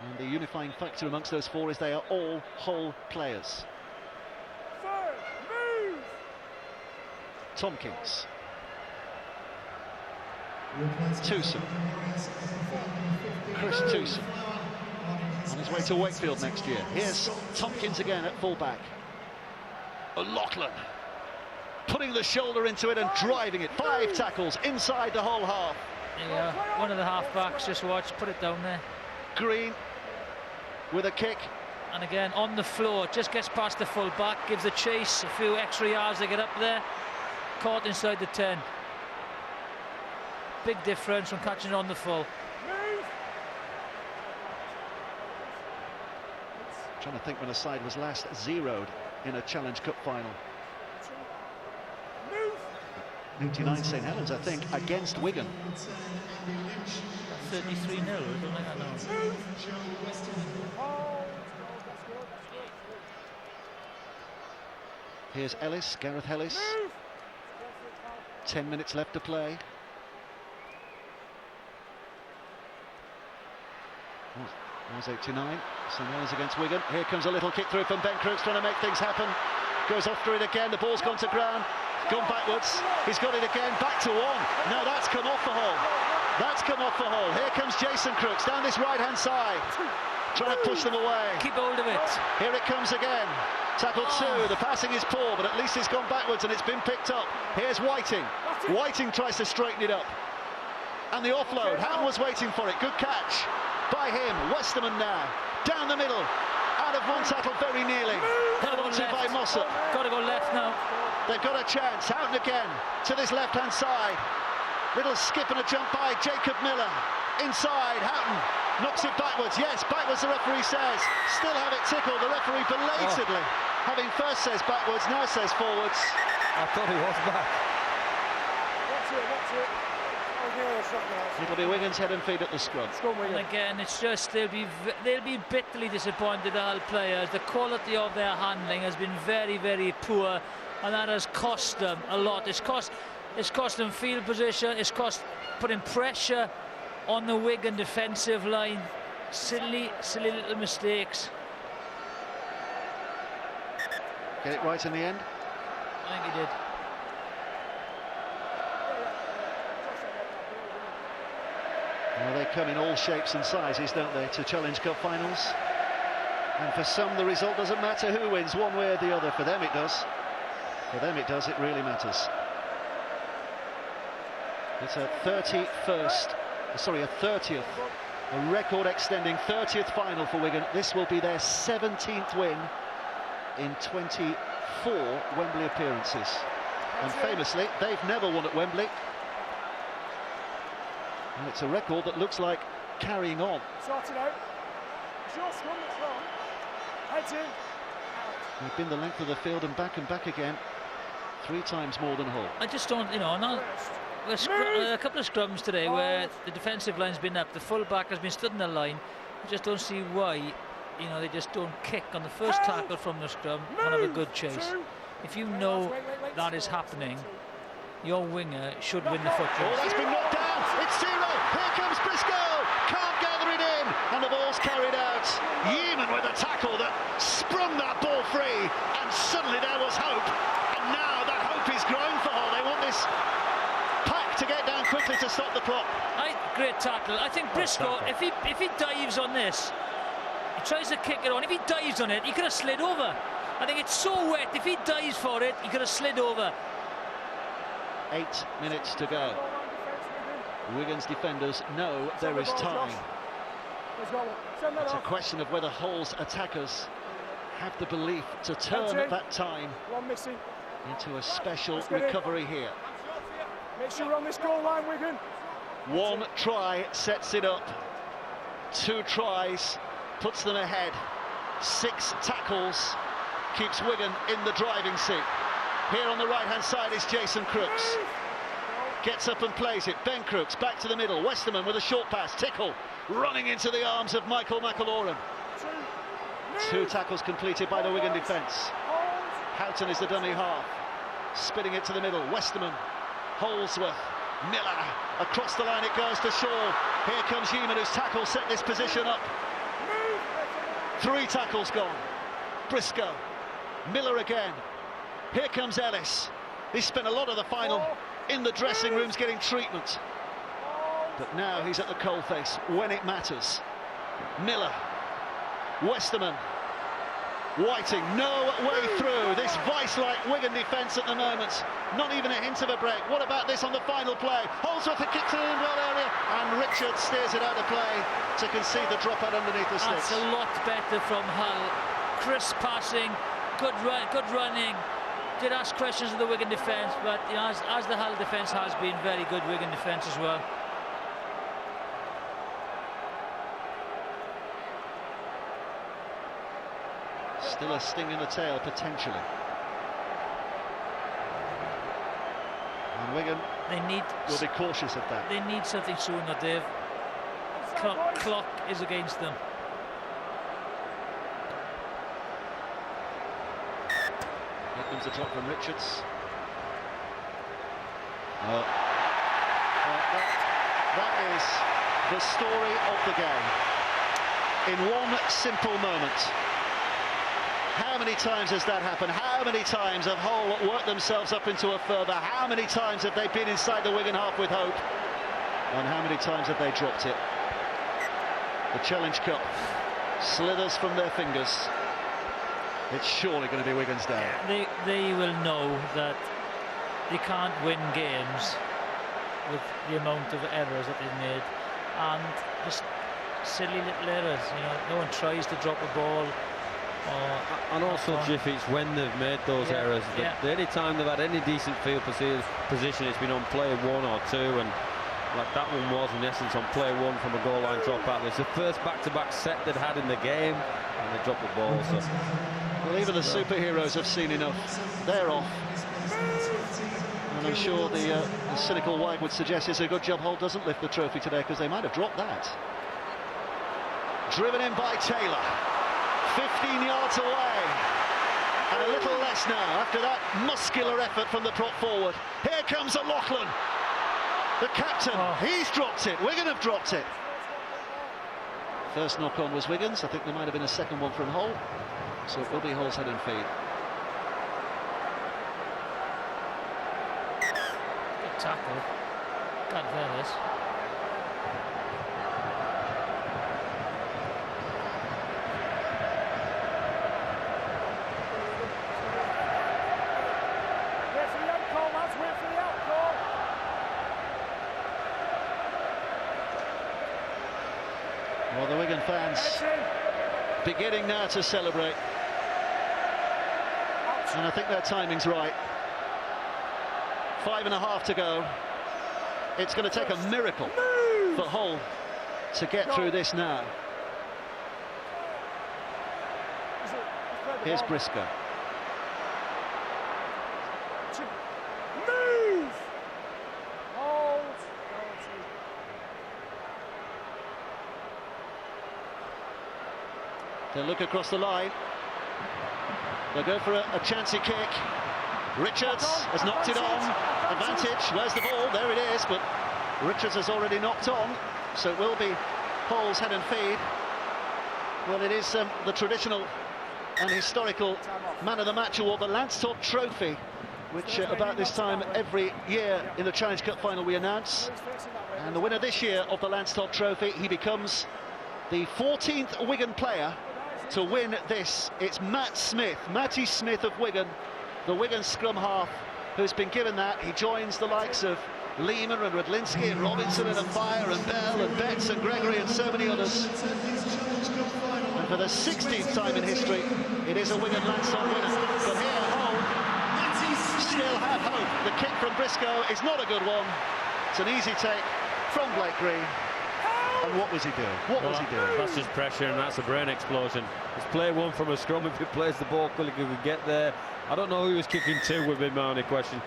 And the unifying factor amongst those 4 is they are all Hull players. Tompkins. Tewson. Chris Tewson on his way to Wakefield next year. Here's Tompkins again at full-back. O'Loughlin putting the shoulder into it and driving it. 5 tackles inside the Hull half. Yeah, one of the half-backs, just watch, put it down there. Green with a kick. And again, on the floor, just gets past the full-back, gives the chase a few extra yards to get up there. Caught inside the 10. Big difference from catching it on the full. Trying to think when a side was last zeroed in a Challenge Cup final. 89 St Helens, I think, against Wigan. 33-0, something like that now. Here's Ellis, Gareth Ellis. 10 minutes left to play. Was 89. St Helens against Wigan. Here comes a little kick through from Ben Crooks, trying to make things happen. Goes off through it again. The ball's gone to ground. Gone backwards. He's got it again. Back to 1. No, that's come off for Hull. That's come off for Hull. Here comes Jason Crooks down this right-hand side. trying to push them away. Keep hold of it. Here it comes again. Tackle two. The passing is poor, but at least it's gone backwards and it's been picked up. Here's Whiting. Whiting tries to straighten it up. And the offload. Houghton was waiting for it. Good catch by him. Westerman now. Down the middle. Out of one tackle very nearly. Held on to by Mossop. Got to go left now. They've got a chance. Houghton again to this left-hand side. Little skip and a jump by Jacob Miller. Inside, Houghton knocks it backwards. Yes, backwards, the referee says. Still have it tickled. The referee belatedly, having first says backwards, now says forwards. I thought he was back. Watch it. It'll be Wigan's head and feet at the scrum. And again, it's just they'll be bitterly disappointed, Hull players. The quality of their handling has been very, very poor, and that has cost them a lot. It's cost them field position. It's cost putting pressure on the Wigan defensive line. Silly little mistakes. Get it right in the end? I think he did. Well, they come in all shapes and sizes, don't they, to Challenge Cup finals? And for some, the result doesn't matter who wins, one way or the other. For them, it does. For them, it does. It really matters. It's a 30th, a record-extending 30th final for Wigan. This will be their 17th win in 24 Wembley appearances. And famously, they've never won at Wembley. And it's a record that looks like carrying on. Sort it out. It's your scrum that's wrong. Heads in. They've been the length of the field and back again 3 times more than Hull. I just don't, a couple of scrums today where the defensive line's been up, the full-back has been stood in the line. I just don't see why, they just don't kick on the first tackle from the scrum and have a good chase. If you know that is happening, your winger should win the foot race. Oh, that's been knocked down. It's 0. Here comes Briscoe. Can't gather it in. And the ball's carried out. Yeaman with a tackle that sprung that ball free. And suddenly there was hope. And now that hope is growing for Hull. They want this pack to get down quickly to stop the clock. Great tackle. I think Briscoe, if he dives on this, he tries to kick it on. If he dives on it, he could have slid over. I think it's so wet. If he dives for it, he could have slid over. 8 minutes to go. Wigan's defenders know there is time. It's a question of whether Hull's attackers have the belief to turn that time into a special recovery here. Make sure we're on this goal line, Wigan. 1 try sets it up. 2 tries puts them ahead. 6 tackles keeps Wigan in the driving seat. Here on the right-hand side is Jason Crooks. Gets up and plays it. Ben Crooks back to the middle. Westerman with a short pass. Tickle running into the arms of Michael McElaurin. 2 tackles completed by the Wigan defence. Houghton is the dummy half. Spinning it to the middle. Westerman, Holsworth, Miller. Across the line it goes to Shaw. Here comes Yeaman, whose tackle set this position up. 3 tackles gone. Briscoe. Miller again. Here comes Ellis. He spent a lot of the final in the dressing rooms getting treatment. But now he's at the coalface when it matters. Miller. Westerman. Whiting, no way through. This vice-like Wigan defence at the moment. Not even a hint of a break. What about this on the final play? Holsworth kicks it in the well area, and Richards steers it out of play to concede the drop out underneath the sticks. That's a lot better from Hull. Crisp passing, good running. Did ask questions of the Wigan defence, but as the Hull defence has been very good Wigan defence as well. Still a sting in the tail, potentially. And Wigan will be cautious of that. They need something sooner, Dave. Clock is against them. Here comes the drop from Richards. That is the story of the game. In one simple moment. How many times has that happened? How many times have Hull worked themselves up into a further? How many times have they been inside the Wigan half with hope? And how many times have they dropped it? The Challenge Cup slithers from their fingers. It's surely going to be Wigan's day. They will know that they can't win games with the amount of errors that they've made, and just silly little errors. You know, no one tries to drop a ball. And also, Jiffy, it's when they've made those errors. The only time they've had any decent field position, it's been on play 1 or 2, and like that one was in essence on play 1 from a goal line drop out. It's the first back-to-back set they'd had in the game, and they dropped the ball. So. Well, even the superheroes have seen enough. They're off. And I'm sure the cynical Wag would suggest it's a good job Hull doesn't lift the trophy today, because they might have dropped that. Driven in by Taylor. 15 yards away. And a little less now after that muscular effort from the prop forward. Here comes O'Loughlin. The captain, he's dropped it. Wigan have dropped it. First knock-on was Wigan's. I think there might have been a second one from Hull. So it will be Hull's head and feet. Good tackle. Can't bear this. Wait for the out call, lads. Wait for the out call. Well, the Wigan fans beginning now to celebrate. And I think their timing's right. 5.5 to go. It's going to take a miracle for Hull to get through this now. Here's Briscoe. Move! Hold. They'll look across the line. They'll go for a chancy kick. Richards has knocked it on. Advantage. Where's the ball? There it is. But Richards has already knocked on. So it will be Hull's head and feed. Well, it is the traditional and historical man of the match award, the Lance-Todd Trophy, which about this time every year in the Challenge Cup final we announce. And the winner this year of the Lance-Todd Trophy, he becomes the 14th Wigan player to win this. It's Matt Smith, Matty Smith of Wigan, the Wigan scrum half, who's been given that. He joins the likes of Lehman and Radlinski and Robinson and Fire and Bell and Betts and Gregory and so many others. And for the 16th time in history, it is a Wigan Lance-Todd winner. But here, Hull still have hope. The kick from Briscoe is not a good one. It's an easy take from Blake Green. And what was he doing? What was he doing? That's just pressure, and that's a brain explosion. It's play 1 from a scrum. If he plays the ball quickly, he could get there. I don't know who he was kicking to, would be my only question.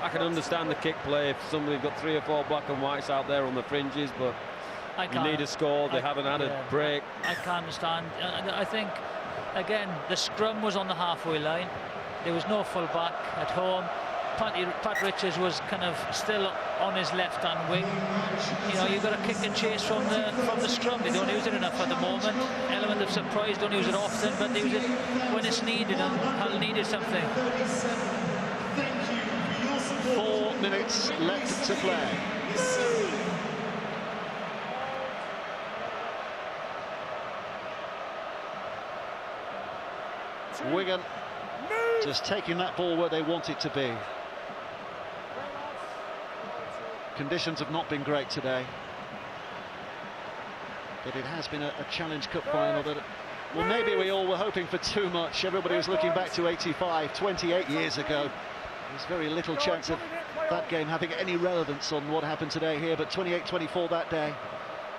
I can understand the kick play if somebody got 3 or 4 black and whites out there on the fringes, but you need a score. They haven't had a break. I can't understand. I think, again, the scrum was on the halfway line. There was no full back at home. Pat Richards was kind of still on his left-hand wing. You know, you've got to kick and chase from the scrum. They don't use it enough at the moment. Element of surprise, don't use it often, but they use it when it's needed, and Hull needed something. 4 minutes left to play. Wigan just taking that ball where they want it to be. Conditions have not been great today, but it has been a Challenge Cup final that, well, maybe we all were hoping for too much. Everybody was looking back to 85, 28 years ago. There's very little chance of that game having any relevance on what happened today here, but 28-24 that day,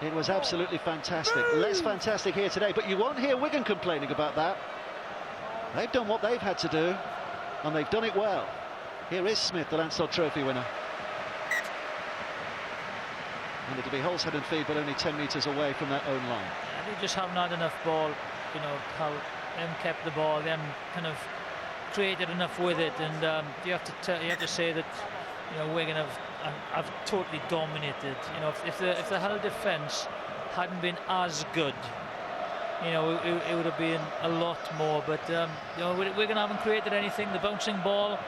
it was absolutely fantastic. Less fantastic here today, but you won't hear Wigan complaining about that. They've done what they've had to do, and they've done it well. Here is Smith, the Lance-Todd Trophy winner. And it'll be Hull's head and feed, but only 10 metres away from their own line. They just haven't had enough ball, you know, how them kept the ball, them kind of created enough with it, and you have to say that, you know, Wigan have totally dominated. You know, if the Hull defence hadn't been as good, you know, it would have been a lot more. But you know, Wigan haven't created anything. The bouncing ball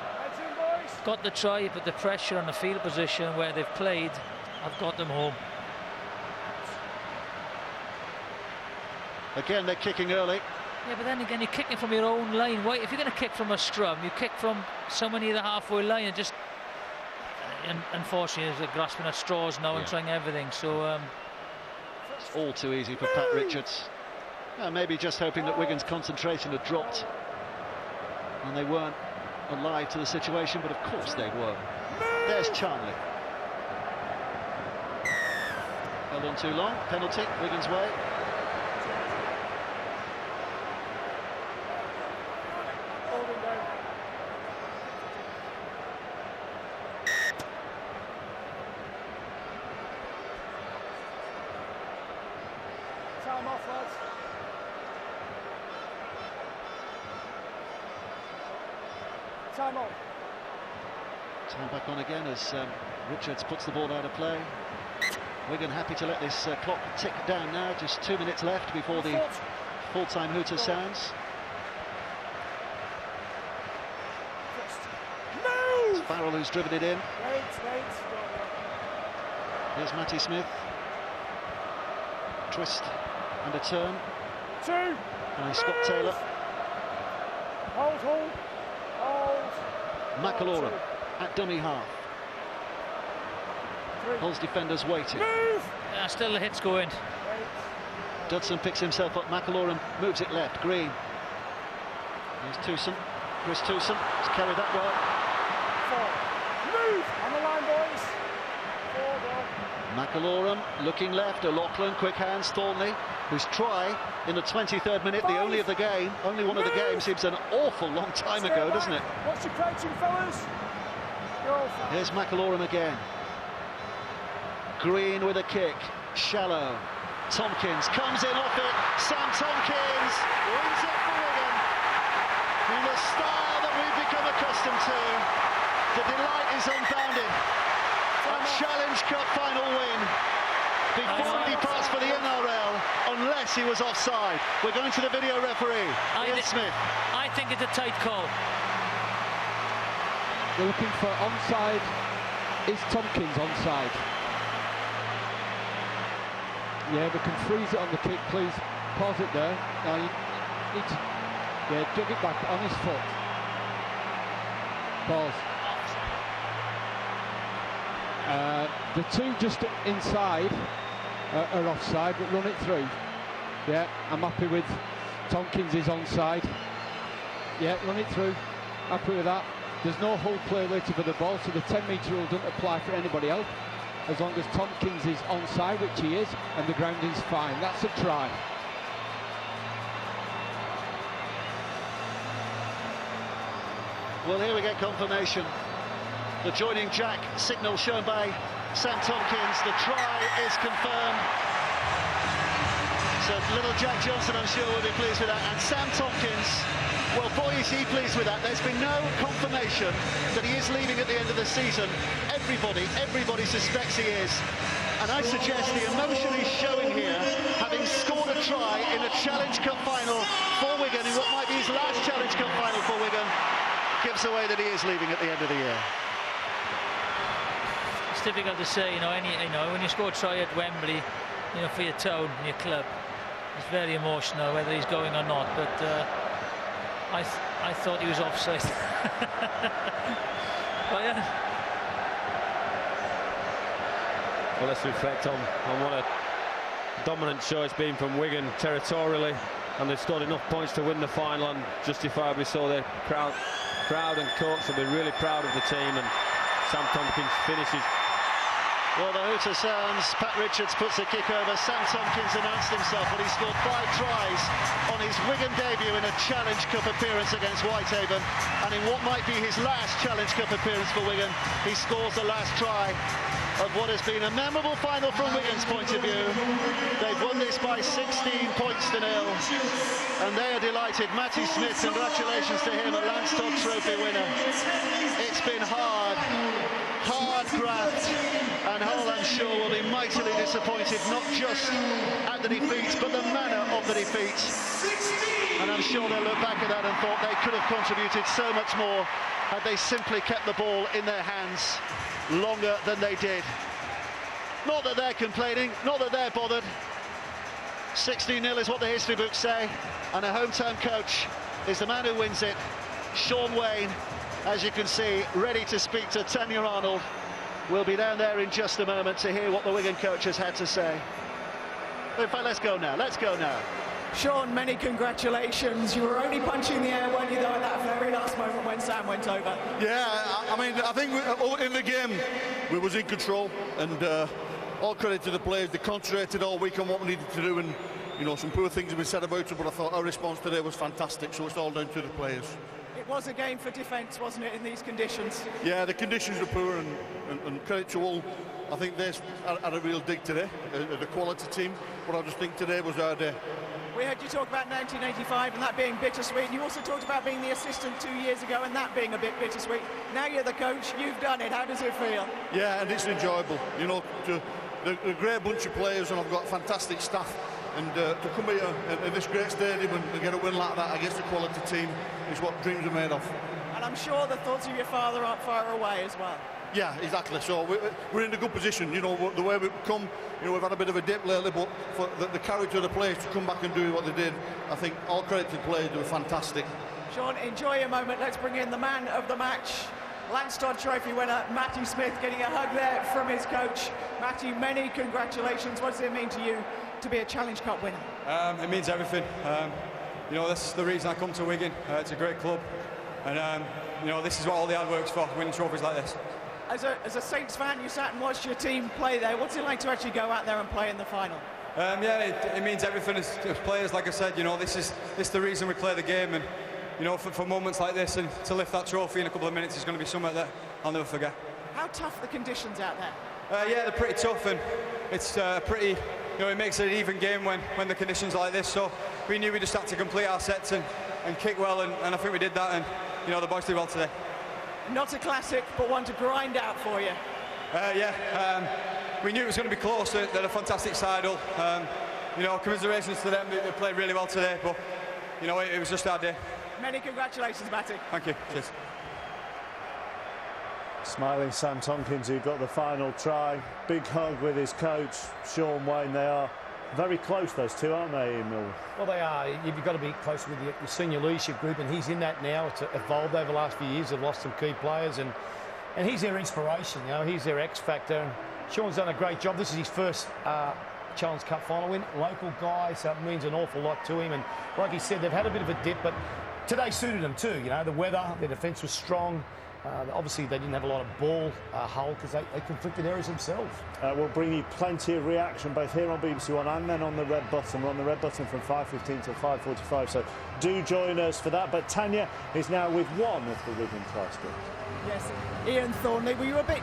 got the try, but the pressure on the field position where they've played have got them home. Again, they're kicking early. Yeah, but then again, you're kicking from your own line. Why, if you're going to kick from a scrum, you kick from somewhere near the halfway line and just... And unfortunately, they're grasping at straws now and trying everything. So it's all too easy for Pat Richards. Maybe just hoping that Wigan's concentration had dropped and they weren't alive to the situation, but of course they were. There's Charnley. Held on too long. Penalty, Wigan's way. Time off, lads. Time on. Time back on again as Richards puts the ball out of play. Wigan happy to let this clock tick down now. Just 2 minutes left before the full-time hooter sounds. It's Farrell who's driven it in. Here's Matty Smith. Twist and a turn. And Scott Taylor. Hold. McAlorum at dummy half. Hull's defenders waiting. yeah, still the hit's going. Dudson picks himself up. McAlorum moves it left. Green. Here's Tewson. Chris Tewson has carried that well. Move on the line, boys. McAlorum looking left. O'Loughlin, quick hands. Thornley, whose try in the 23rd minute, the only of the game, only one of the games, seems an awful long time ago, doesn't it? What's your crouching, fellas? Here's McAlorum again. Green with a kick. Shallow. Tompkins comes in off it. Sam Tompkins wins it for Wigan. In the style that we've become accustomed to. The delight is unbounded. A Challenge Cup final win before he departs for the NRL, unless he was offside. We're going to the video referee, Ian Smith. I think it's a tight call. They're looking for onside. Is Tompkins onside? Yeah, we can freeze it on the kick, please. Pause it there. Now you need to, jog it back on his foot. Pause. The two just inside are offside, but run it through. Yeah, I'm happy with Tompkins is onside. Yeah, run it through. Happy with that. There's no Hull player waiting for the ball, so the 10-metre rule doesn't apply for anybody else. As long as Tompkins is onside, which he is, and the ground is fine. That's a try. Well, here we get confirmation. The joining jack signal shown by Sam Tompkins. The try is confirmed. So little Jack Johnson, I'm sure, will be pleased with that. And Sam Tompkins, well, boy, is he pleased with that. There's been no confirmation that he is leaving at the end of the season. Everybody suspects he is. And I suggest the emotion he's showing here, having scored a try in a Challenge Cup final for Wigan, in what might be his last Challenge Cup final for Wigan, gives away that he is leaving at the end of the year. It's difficult to say, when you score a try at Wembley, for your town, your club, it's very emotional whether he's going or not. But I thought he was offside. But yeah. Well, let's reflect on what a dominant show it's been from Wigan territorially, and they've scored enough points to win the final, and justifiably so. Their crowd and coach will be really proud of the team, and Sam Tompkins finishes. Well, the hooter sounds. Pat Richards puts a kick over. Sam Tompkins announced himself, but he scored 5 tries on his Wigan debut in a Challenge Cup appearance against Whitehaven, and in what might be his last Challenge Cup appearance for Wigan, he scores the last try of what has been a memorable final from Wigan's point of view. They've won this by 16 points to 0, and they are delighted. Matty Smith, congratulations to him, a Lance Todd Trophy winner. It's been hard graft, and Hull, I'm sure, will be mightily disappointed, not just at the defeat, but the manner of the defeat. And I'm sure they'll look back at that and thought they could have contributed so much more had they simply kept the ball in their hands longer than they did. Not that they're complaining, not that they're bothered. 16-0 is what the history books say, and a hometown coach is the man who wins it. Sean Wayne, as you can see, ready to speak to Tanya Arnold. We'll be down there in just a moment to hear what the Wigan coach has had to say. In fact, let's go now. Sean, many congratulations. You were only punching the air, weren't you, though, at that very last moment when Sam went over? Yeah, I mean, I think in the game we was in control, and all credit to the players. They concentrated all week on what we needed to do, and you know, some poor things have been said about it, but I thought our response today was fantastic, so it's all down to the players. It was a game for defence, wasn't it, in these conditions? Yeah, the conditions were poor, and credit to all. I think they had a real dig today, the quality team, but I just think today was our day. We heard you talk about 1985 and that being bittersweet, and you also talked about being the assistant 2 years ago and that being a bit bittersweet. Now you're the coach, you've done it, how does it feel? Yeah, and it's enjoyable. You know, they're a great bunch of players, and I've got fantastic staff. And to come here in this great stadium and get a win like that against a quality team is what dreams are made of. And I'm sure the thoughts of your father aren't far away as well. Yeah, exactly. So we're in a good position. You know, the way we've come, you know, we've had a bit of a dip lately, but for the character of the players to come back and do what they did, I think all credit to the players, they were fantastic. Sean, enjoy your moment. Let's bring in the man of the match. Lance Todd Trophy winner Matthew Smith getting a hug there from his coach. Matthew, many congratulations. What does it mean to you to be a Challenge Cup winner? It means everything. You know, this is the reason I come to Wigan. It's a great club, and you know, this is what all the hard work's for, winning trophies like this. As a Saints fan, you sat and watched your team play there. What's it like to actually go out there and play in the final? Yeah, it means everything as players. Like I said, you know, this is the reason we play the game, and you know, for moments like this and to lift that trophy in a couple of minutes is going to be something that I'll never forget. How tough are the conditions out there? Yeah, they're pretty tough, and it's pretty, you know, it makes it an even game when the conditions are like this. So we knew we just had to complete our sets and kick well, and I think we did that, and you know, the boys did well today. Not a classic, but one to grind out for you. We knew it was going to be close. They're a fantastic side. You know, commiserations to them. They played really well today, but you know, it was just our day. Many congratulations, Matty. Thank you. Cheers. Smiling Sam Tompkins, who got the final try. Big hug with his coach, Sean Wayne. They are very close, those two, aren't they, Emil? Well, they are. You've got to be close with your senior leadership group, and he's in that now. It's evolved over the last few years. They've lost some key players, and he's their inspiration. You know, he's their X factor. And Sean's done a great job. This is his first Challenge Cup final win. Local guy, so it means an awful lot to him. And like he said, they've had a bit of a dip, but today suited them too. You know, the weather, their defence was strong. Obviously, they didn't have a lot of ball hull because they conflicted areas themselves. We'll bring you plenty of reaction both here on BBC One and then on the red button. We're on the red button from 5:15 to 5:45, so do join us for that. But Tanya is now with one of the Wigan try scorers. Yes, Ian Thornley, were you a bit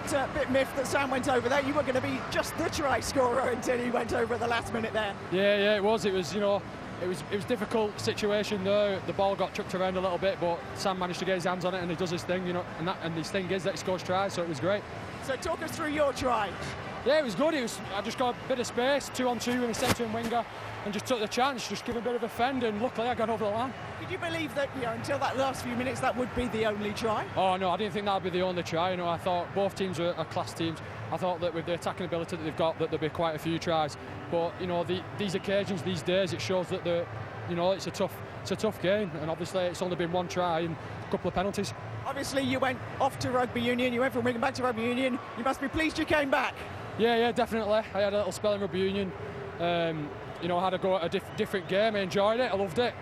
miffed that Sam went over there? You were going to be just the try scorer until he went over at the last minute there. Yeah, it was, you know, it was a difficult situation though. The ball got chucked around a little bit, but Sam managed to get his hands on it and he does his thing, you know, and his thing is that he scores tries, so it was great. So talk us through your try. Yeah, it was good. I just got a bit of space, 2-on-2 with a centre and winger, and just took the chance, just give a bit of a fend, and luckily I got over the line. Did you believe that, you know, until that last few minutes that would be the only try? Oh no, I didn't think that would be the only try. You know, I thought both teams are class teams. I thought that with the attacking ability that they've got, that there'd be quite a few tries. But you know, these occasions, these days, it shows that you know, it's a tough game, and obviously it's only been one try and a couple of penalties. Obviously, you went off to rugby union. You went from Wigan back to rugby union. You must be pleased you came back. Yeah, definitely. I had a little spell in rugby union. You know, I had a go at a different game. I enjoyed it. I loved it.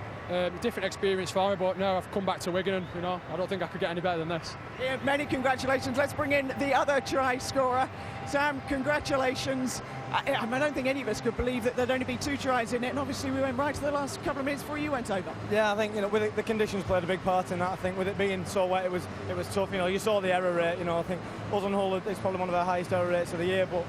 Different experience for me, but now I've come back to Wigan, and you know, I don't think I could get any better than this. Yeah, many congratulations. Let's bring in the other try scorer. Sam, congratulations. I don't think any of us could believe that there'd only be 2 tries in it, and obviously we went right to the last couple of minutes before you went over. Yeah, I think, you know, with the conditions played a big part in that. I think with it being so wet, it was tough. You know, you saw the error rate. You know, I think us and Hull is probably one of the highest error rates of the year, but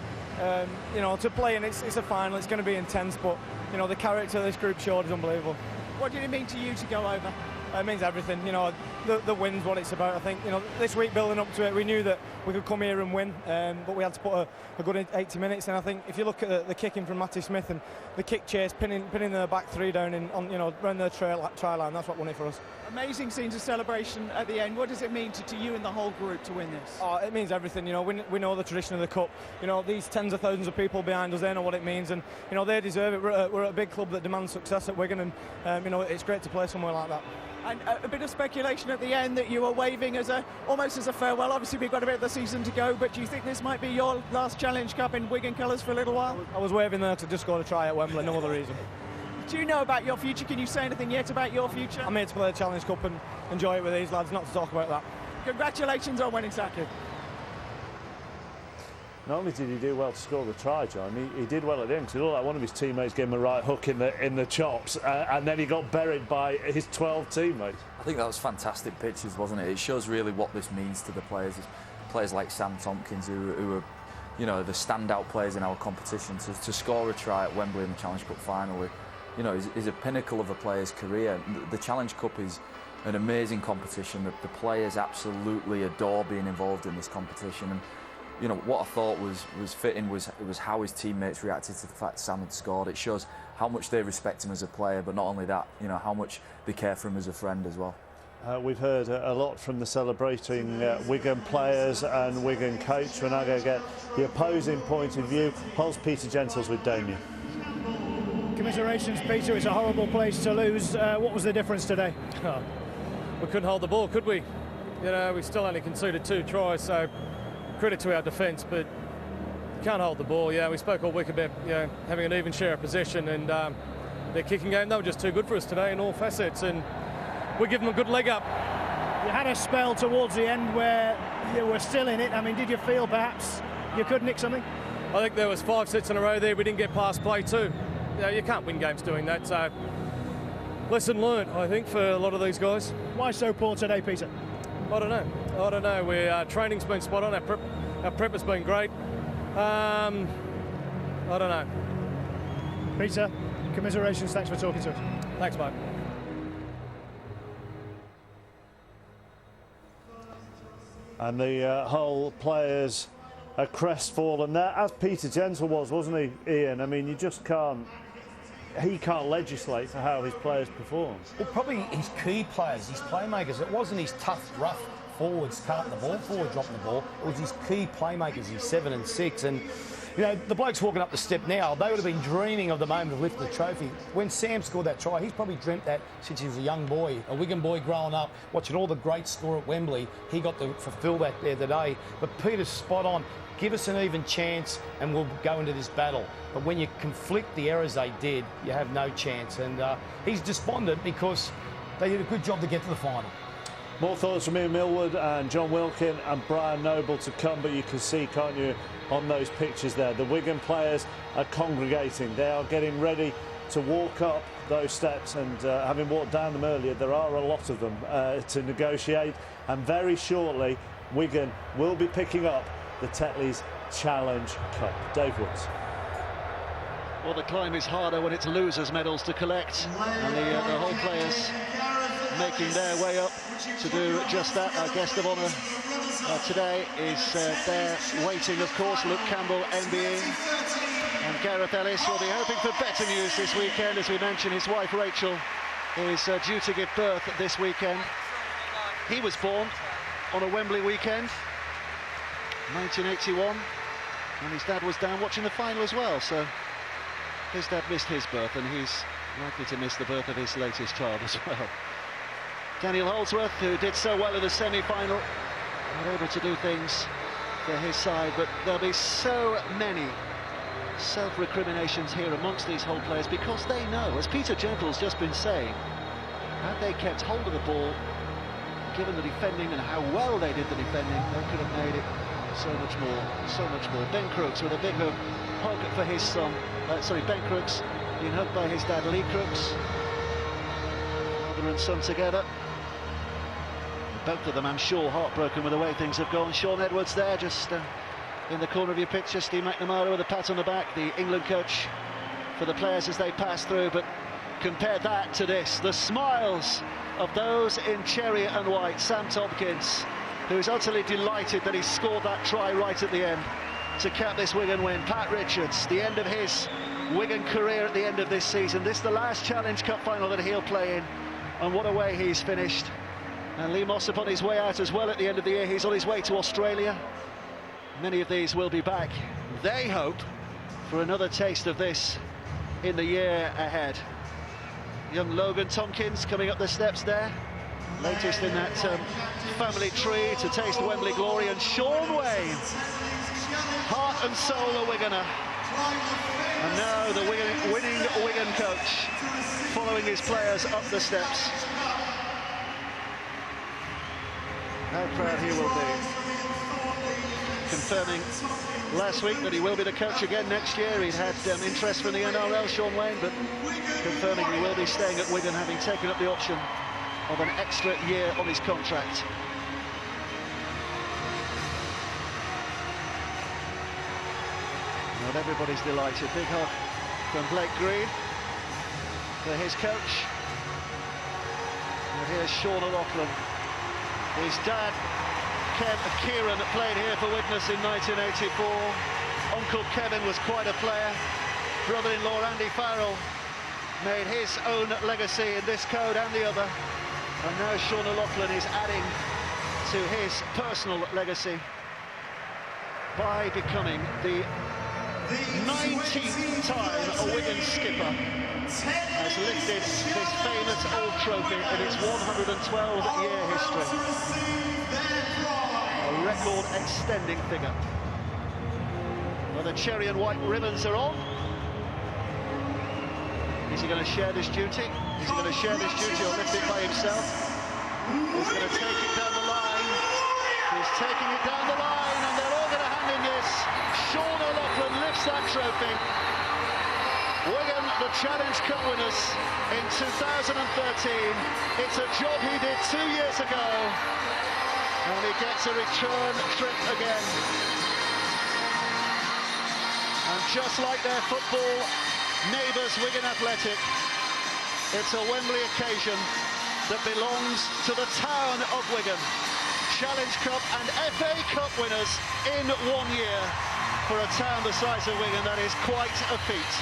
you know, to play, and it's a final, it's going to be intense, but you know, the character this group showed is unbelievable. What did it mean to you to go over? It means everything, you know. The win's what it's about. I think, you know, this week building up to it, we knew that we could come here and win, but we had to put a good 80 minutes. And I think if you look at the kicking from Matty Smith and the kick chase, pinning the back three down on, you know, around the try line, that's what won it for us. Amazing scenes of celebration at the end. What does it mean to you and the whole group to win this? Oh, it means everything. You know, we know the tradition of the cup. You know, these tens of thousands of people behind us, they know what it means, and you know they deserve it. We're a big club that demands success at Wigan, and you know it's great to play somewhere like that. And a bit of speculation at the end that you were waving almost as a farewell. Obviously, we've got a bit of the season to go, but do you think this might be your last Challenge Cup in Wigan colours for a little while? I was waving there to just score a try at Wembley, no other reason. Do you know about your future? Can you say anything yet about your future? I'm here to play the Challenge Cup and enjoy it with these lads, not to talk about that. Congratulations on winning, Saki. Not only did he do well to score the try, John, he did well at the end, because it looked like one of his teammates gave him a right hook in the chops, and then he got buried by his 12 teammates. I think that was fantastic pictures, wasn't it? It shows really what this means to the players. Players like Sam Tompkins, who are, you know, the standout players in our competition. To score a try at Wembley in the Challenge Cup final, you know, is a pinnacle of a player's career. The Challenge Cup is an amazing competition that the players absolutely adore being involved in this competition. And you know, what I thought was fitting was how his teammates reacted to the fact Sam had scored. It shows how much they respect him as a player, but not only that, you know, how much they care for him as a friend as well. We've heard a lot from the celebrating Wigan players and Wigan coach. We're now going to get the opposing point of view. Hull's Peter Gentles with Damien. Commiserations, Peter. It's a horrible place to lose. What was the difference today? Oh, we couldn't hold the ball, could we? You know, we still only conceded 2 tries, so credit to our defence, but you can't hold the ball. Yeah, we spoke all week about, you know, having an even share of possession, and their kicking game, they were just too good for us today in all facets, and we give them a good leg up. You had a spell towards the end where you were still in it. I mean, did you feel perhaps you could nick something? I think there was 5 sets in a row there. We didn't get past play 2. You know, you can't win games doing that, so lesson learned, I think, for a lot of these guys. Why so poor today, Peter? I don't know. Our training's been spot on. Our prep has been great. I don't know. Peter, commiserations. Thanks for talking to us. Thanks, mate. And the Hull players are crestfallen there, as Peter Gentle was, wasn't he, Ian? I mean, you just can't. He can't legislate for how his players perform. Well, probably his key players, his playmakers. It wasn't his tough, rough forwards carting the ball forward, dropping the ball. It was his key playmakers, his 7 and 6. And, you know, the blokes walking up the step now, they would have been dreaming of the moment of lifting the trophy. When Sam scored that try, he's probably dreamt that since he was a young boy, a Wigan boy growing up, watching all the greats score at Wembley. He got to fulfil that there today. But Peter's spot on. Give us an even chance and we'll go into this battle. But when you conflict the errors they did, you have no chance. And he's despondent because they did a good job to get to the final. More thoughts from Ian Millwood and John Wilkin and Brian Noble to come, but you can see, can't you, on those pictures there, the Wigan players are congregating. They are getting ready to walk up those steps, and having walked down them earlier, there are a lot of them to negotiate. And very shortly, Wigan will be picking up the Tetley's Challenge Cup. Dave Woods. Well, the climb is harder when it's losers' medals to collect, and the whole players making their way up to do just that. Our guest of honour today is there waiting, of course, Luke Campbell, MBE, and Gareth Ellis will be hoping for better news this weekend. As we mentioned, his wife Rachel is due to give birth this weekend. He was born on a Wembley weekend, 1981, and his dad was down watching the final as well, so his dad missed his birth, and he's likely to miss the birth of his latest child as well. Daniel Holdsworth, who did so well in the semi-final, not able to do things for his side, but there'll be so many self-recriminations here amongst these Hull players, because they know, as Peter Gentle's just been saying, had they kept hold of the ball, given the defending and how well they did the defending, they could have made it so much more, so much more. Ben Crooks with a big hug for his son. Ben Crooks being hugged by his dad, Lee Crooks. Father and son together. Both of them, I'm sure, heartbroken with the way things have gone. Sean Edwards there, just in the corner of your picture. Steve McNamara with a pat on the back, the England coach for the players as they pass through. But compare that to this, the smiles of those in Chariot and White, Sam Tompkins, who is utterly delighted that he scored that try right at the end to cap this Wigan win. Pat Richards, the end of his Wigan career at the end of this season. This is the last Challenge Cup final that he'll play in, and what a way he's finished. And Lee Mossop on his way out as well at the end of the year. He's on his way to Australia. Many of these will be back, they hope, for another taste of this in the year ahead. Young Logan Tompkins coming up the steps there, latest in that family tree to taste Wembley glory. And Sean Wayne, heart and soul a Wiganer, and now the winning Wigan coach following his players up the steps. How proud he will be, confirming last week that he will be the coach again next year. He'd had interest from the NRL, Sean Wayne, but confirming he will be staying at Wigan, having taken up the option of an extra year on his contract. Well, everybody's delighted. Big hug from Blake Green for his coach. And here's Sean O'Loughlin. His dad, Kieran, played here for Widnes in 1984. Uncle Kevin was quite a player. Brother-in-law Andy Farrell made his own legacy in this code and the other. And now Sean O'Loughlin is adding to his personal legacy by becoming the 19th time a Wigan skipper has lifted this famous old trophy in its 112-year history. A record extending figure. Well, the cherry and white ribbons are on. Is he going to share this duty? Is he going to share this duty or lift it by himself? He's going to take it down the line. He's taking it down the line, and they're all going to hand in this. Sean O'Loughlin lifts that trophy. Wigan, the Challenge Cup winners in 2013. It's a job he did 2 years ago, and he gets a return trip again. And just like their football neighbours, Wigan Athletic, it's a Wembley occasion that belongs to the town of Wigan. Challenge Cup and FA Cup winners in 1 year. For a town the size of Wigan, that is quite a feat.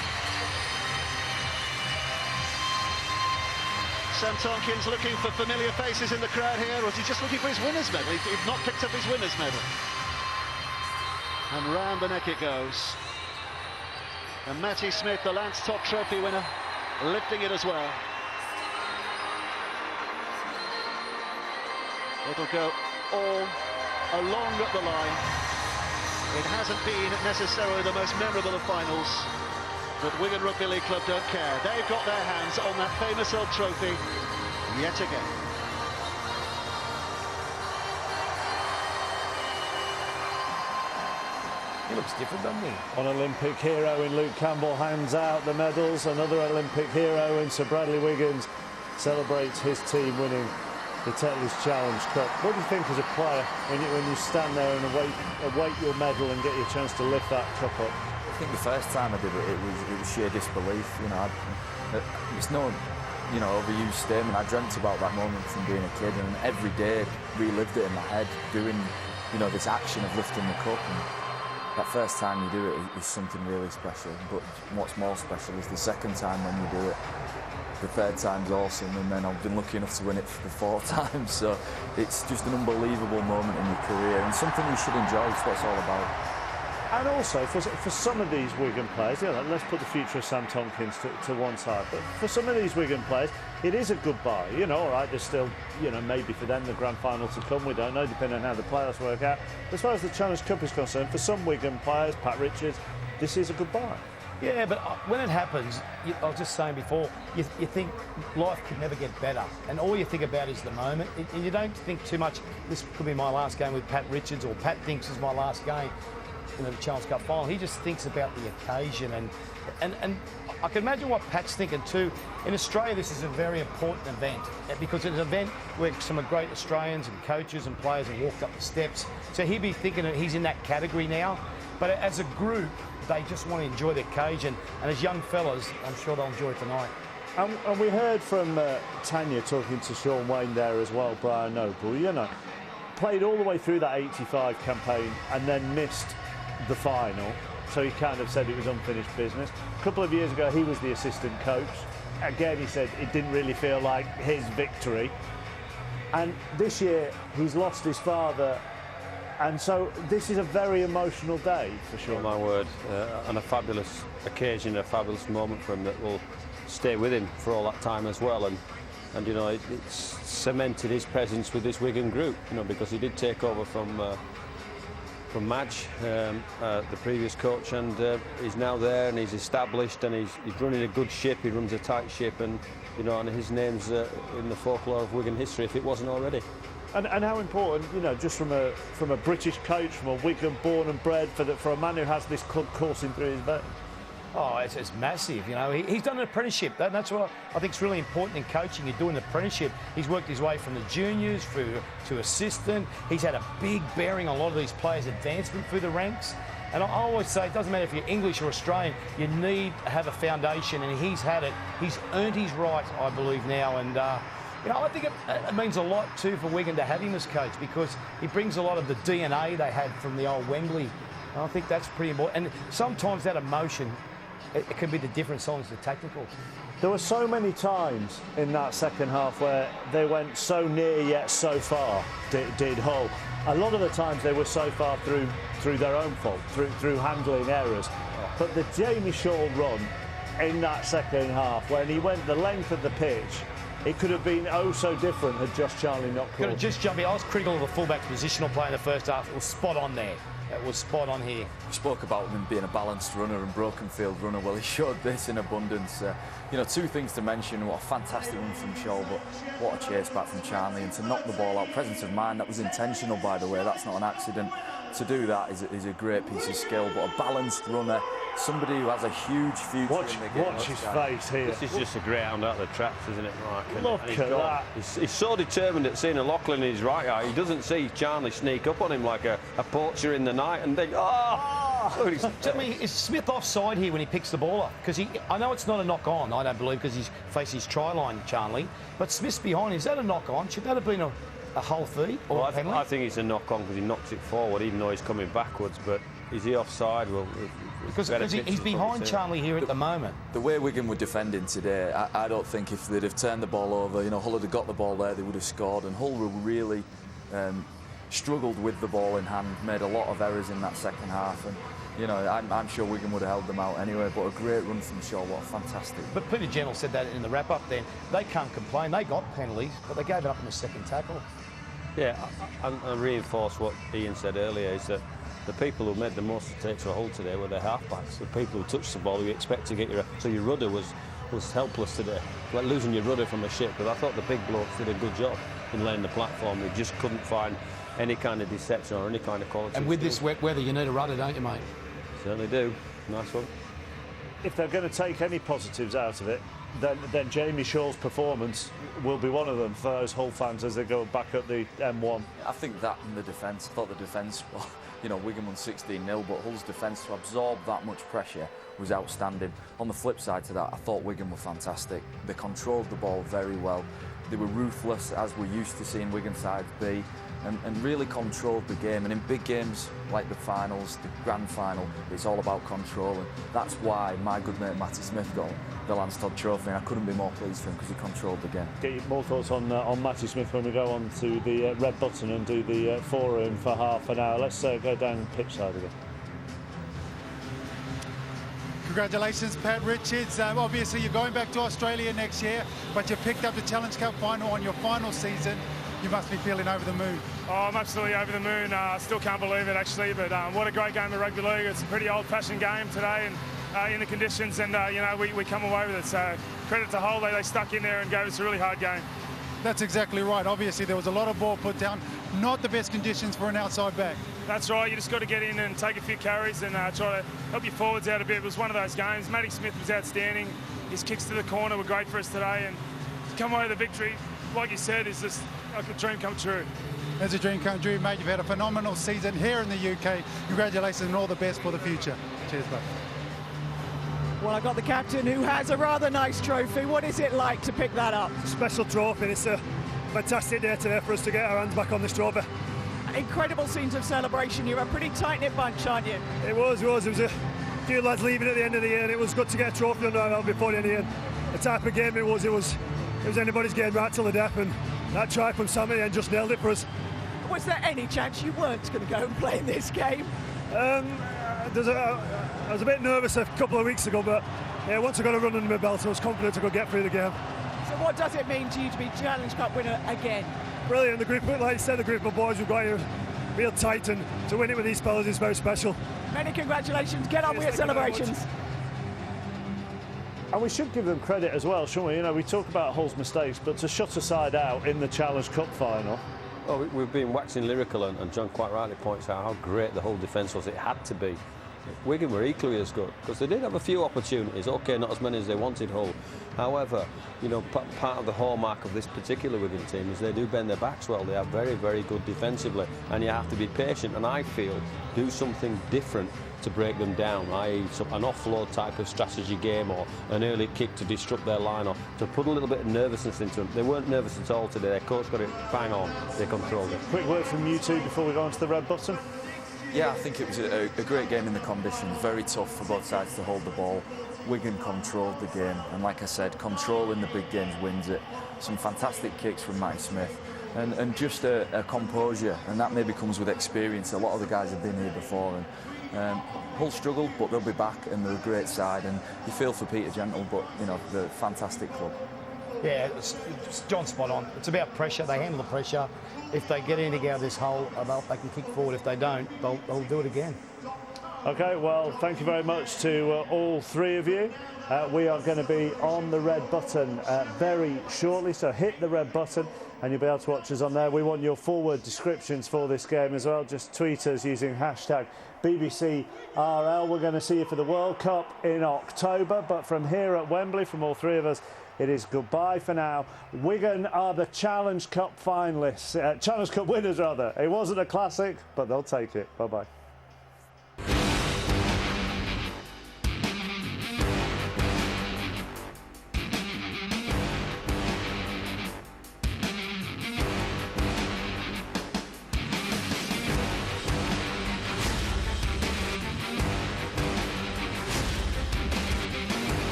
Sam Tompkins looking for familiar faces in the crowd here, or is he just looking for his winner's medal? He's not picked up his winner's medal. And round the neck it goes. And Matty Smith, the Lance Top Trophy winner, lifting it as well. It'll go all along the line. It hasn't been necessarily the most memorable of finals, but Wigan Rugby League Club don't care. They've got their hands on that famous old trophy yet again. He looks different, doesn't he? One Olympic hero in Luke Campbell hands out the medals. Another Olympic hero in Sir Bradley Wiggins celebrates his team winning the Tetley's Challenge Cup. What do you think as a player when you stand there and await your medal and get your chance to lift that cup up? I think the first time I did it, it was sheer disbelief. You know, it's no, overused statement. I dreamt about that moment from being a kid, and every day relived it in my head, doing, this action of lifting the cup. And that first time you do it is something really special. But what's more special is the second time when you do it. The third time's awesome, and then I've been lucky enough to win it for the fourth time. So it's just an unbelievable moment in your career, and something you should enjoy. It's what it's all about. And also, for some of these Wigan players, let's put the future of Sam Tompkins to one side, but for some of these Wigan players, it is a goodbye. All right, there's still, maybe for them the grand final to come, we don't know, depending on how the playoffs work out. As far as the Challenge Cup is concerned, for some Wigan players, Pat Richards, this is a goodbye. Yeah, but when it happens, I was just saying before, you think life could never get better, and all you think about is the moment, and you don't think too much, this could be my last game with Pat Richards, or Pat thinks it's my last game in the Challenge Cup final. He just thinks about the occasion, and I can imagine what Pat's thinking too. In Australia, this is a very important event, because it's an event where some great Australians and coaches and players have walked up the steps, so he'd be thinking that he's in that category now. But as a group, they just want to enjoy the occasion, and as young fellas, I'm sure they'll enjoy it tonight. And we heard from Tanya talking to Sean Wayne there as well, Brian Noble, you know, played all the way through that 85 campaign and then missed the final. So he kind of said it was unfinished business. A couple of years ago, he was the assistant coach. Again, he said it didn't really feel like his victory. And this year, he's lost his father. And so this is a very emotional day for sure. My word, and a fabulous occasion, a fabulous moment for him that will stay with him for all that time as well. And you know, it's cemented his presence with this Wigan group, you know, because he did take over from Madge, the previous coach, and he's now there and he's established and he's running a good ship. He runs a tight ship, and you know, and his name's in the folklore of Wigan history if it wasn't already. And how important, you know, just from a British coach, from a Wigan born and bred, for a man who has this club coursing through his veins. Oh, it's massive, you know. He's done an apprenticeship. That's what I think is really important in coaching. You're doing an apprenticeship. He's worked his way from the juniors through to assistant. He's had a big bearing on a lot of these players' advancement through the ranks. And I always say, it doesn't matter if you're English or Australian, you need to have a foundation, and he's had it. He's earned his right, I believe, now. And, you know, I think it means a lot, too, for Wigan to have him as coach, because he brings a lot of the DNA they had from the old Wembley. And I think that's pretty important. And sometimes that emotion, it can be the difference on the tactical. There were so many times in that second half where they went so near yet so far, did Hull. A lot of the times they were so far through their own fault, through handling errors. But the Jamie Shaw run in that second half, when he went the length of the pitch, it could have been oh so different had Josh Charnley not caught. Just jumping, I was critical of the fullback's positional play in the first half. It was spot on there. It was spot on here. We spoke about him being a balanced runner and broken field runner. Well, he showed this in abundance. You know, two things to mention. What a fantastic run from Shaw, but what a chase back from Charnley. And to knock the ball out, presence of mind, that was intentional, by the way. That's not an accident. To do that is a great piece of skill, but a balanced runner, somebody who has a huge future in the game. Watch his face here. This is just a ground out of the traps, isn't it, Mark? Look at that. He's so determined at seeing a Lachlan in his right eye. He doesn't see Charnley sneak up on him like a poacher in the night and think, oh! Tell me, is Smith offside here when he picks the ball up? Because I know it's not a knock-on, I don't believe, because he's facing his try line, Charnley. But Smith's behind. Is that a knock-on? Should that have been a Hull feed? Well, I think it's a knock-on because he knocks it forward, even though he's coming backwards. But is he offside? Well, because he's behind Charnley here at the moment. The way Wigan were defending today, I don't think if they'd have turned the ball over, you know, Hull would have got the ball there, they would have scored. And Hull were really struggled with the ball in hand, made a lot of errors in that second half. And you know, I'm sure Wigan would have held them out anyway, but a great run from Shaw, what fantastic. But Peter Gentle said that in the wrap-up then. They can't complain, they got penalties, but they gave it up in the second tackle. Yeah, and reinforce what Ian said earlier, is that the people who made the most mistakes for Hull today were their half-backs, the people who touched the ball, who you expect to get so your rudder was helpless today, like losing your rudder from a ship. But I thought the big blokes did a good job in laying the platform. They just couldn't find any kind of deception or any kind of quality. And with this wet weather, you need a rudder, don't you, mate? Certainly do. Nice one. If they're going to take any positives out of it, then Jamie Shaw's performance will be one of them for those Hull fans as they go back up the M1. I think that and the defence. I thought the defence, well, you know, Wigan won 16-0, but Hull's defence to absorb that much pressure was outstanding. On the flip side to that, I thought Wigan were fantastic. They controlled the ball very well. They were ruthless, as we're used to seeing Wigan sides be, and really controlled the game. And in big games like the finals, the grand final, it's all about control. And that's why my good mate Matty Smith got the Lance Todd Trophy, and I couldn't be more pleased for him because he controlled the game. Get your more thoughts on Matty Smith when we go on to the red button and do the forum for half an hour. Let's go down pitch side again. Congratulations, Pat Richards. Obviously, you're going back to Australia next year, but you picked up the Challenge Cup final on your final season. You must be feeling over the moon. Oh, I'm absolutely over the moon. I still can't believe it, actually, but what a great game of rugby league. It's a pretty old-fashioned game today and in the conditions, and, you know, we come away with it. So credit to Hull, they stuck in there and gave us a really hard game. That's exactly right. Obviously, there was a lot of ball put down. Not the best conditions for an outside back. That's right. You just got to get in and take a few carries and try to help your forwards out a bit. It was one of those games. Matty Smith was outstanding. His kicks to the corner were great for us today, and to come away with a victory, like you said, is just like a dream come true. It's a dream come true, mate. You've had a phenomenal season here in the UK. Congratulations and all the best for the future. Cheers, bud. Well, I've got the captain who has a rather nice trophy. What is it like to pick that up? Special trophy. It's a fantastic day today for us to get our hands back on this trophy. Incredible scenes of celebration. You're a pretty tight-knit bunch, aren't you? It was. It was a few lads leaving at the end of the year, and it was good to get a trophy under our belt before the end of the year. The type of game it was anybody's game right till the death, and that try from Sammy and just nailed it for us. Was there any chance you weren't going to go and play in this game? I was a bit nervous a couple of weeks ago, but yeah, once I got a run under my belt, I was confident I could get through the game. So what does it mean to you to be Challenge Cup winner again? Brilliant. The group, like you said, the group of boys we've got here real tight, and to win it with these fellas is very special. Many congratulations. Get on with your celebrations. And we should give them credit as well, shouldn't we? You know, we talk about Hull's mistakes, but to shut a side out in the Challenge Cup final. Well, we've been waxing lyrical, and John quite rightly points out how great the Hull defence was. It had to be. Wigan were equally as good, because they did have a few opportunities. OK, not as many as they wanted, Hull. However, you know, part of the hallmark of this particular Wigan team is they do bend their backs well. They are very, very good defensively, and you have to be patient, and I feel do something different to break them down, i.e. an offload type of strategy game, or an early kick to disrupt their line, or to put a little bit of nervousness into them. They weren't nervous at all today. Their coach got it bang on. They controlled it. Quick word from you two before we go on to the red button. Yeah, I think it was a great game in the conditions. Very tough for both sides to hold the ball. Wigan controlled the game, and like I said, control in the big games wins it. Some fantastic kicks from Matty Smith, and just a composure, and that maybe comes with experience. A lot of the guys have been here before, and Hull struggled, but they'll be back, and they're a great side. And you feel for Peter Gentle, but you know, they're a fantastic club. Yeah, it's John's spot on. It's about pressure. They handle the pressure. If they get anything out of this hole, they can kick forward. If they don't, they'll do it again. OK, well, thank you very much to all three of you. We are going to be on the red button very shortly, so hit the red button and you'll be able to watch us on there. We want your forward descriptions for this game as well. Just tweet us using hashtag BBCRL. We're going to see you for the World Cup in October, but from here at Wembley, from all three of us, it is goodbye for now. Wigan are the Challenge Cup finalists, Challenge Cup winners rather. It wasn't a classic, but they'll take it. Bye-bye.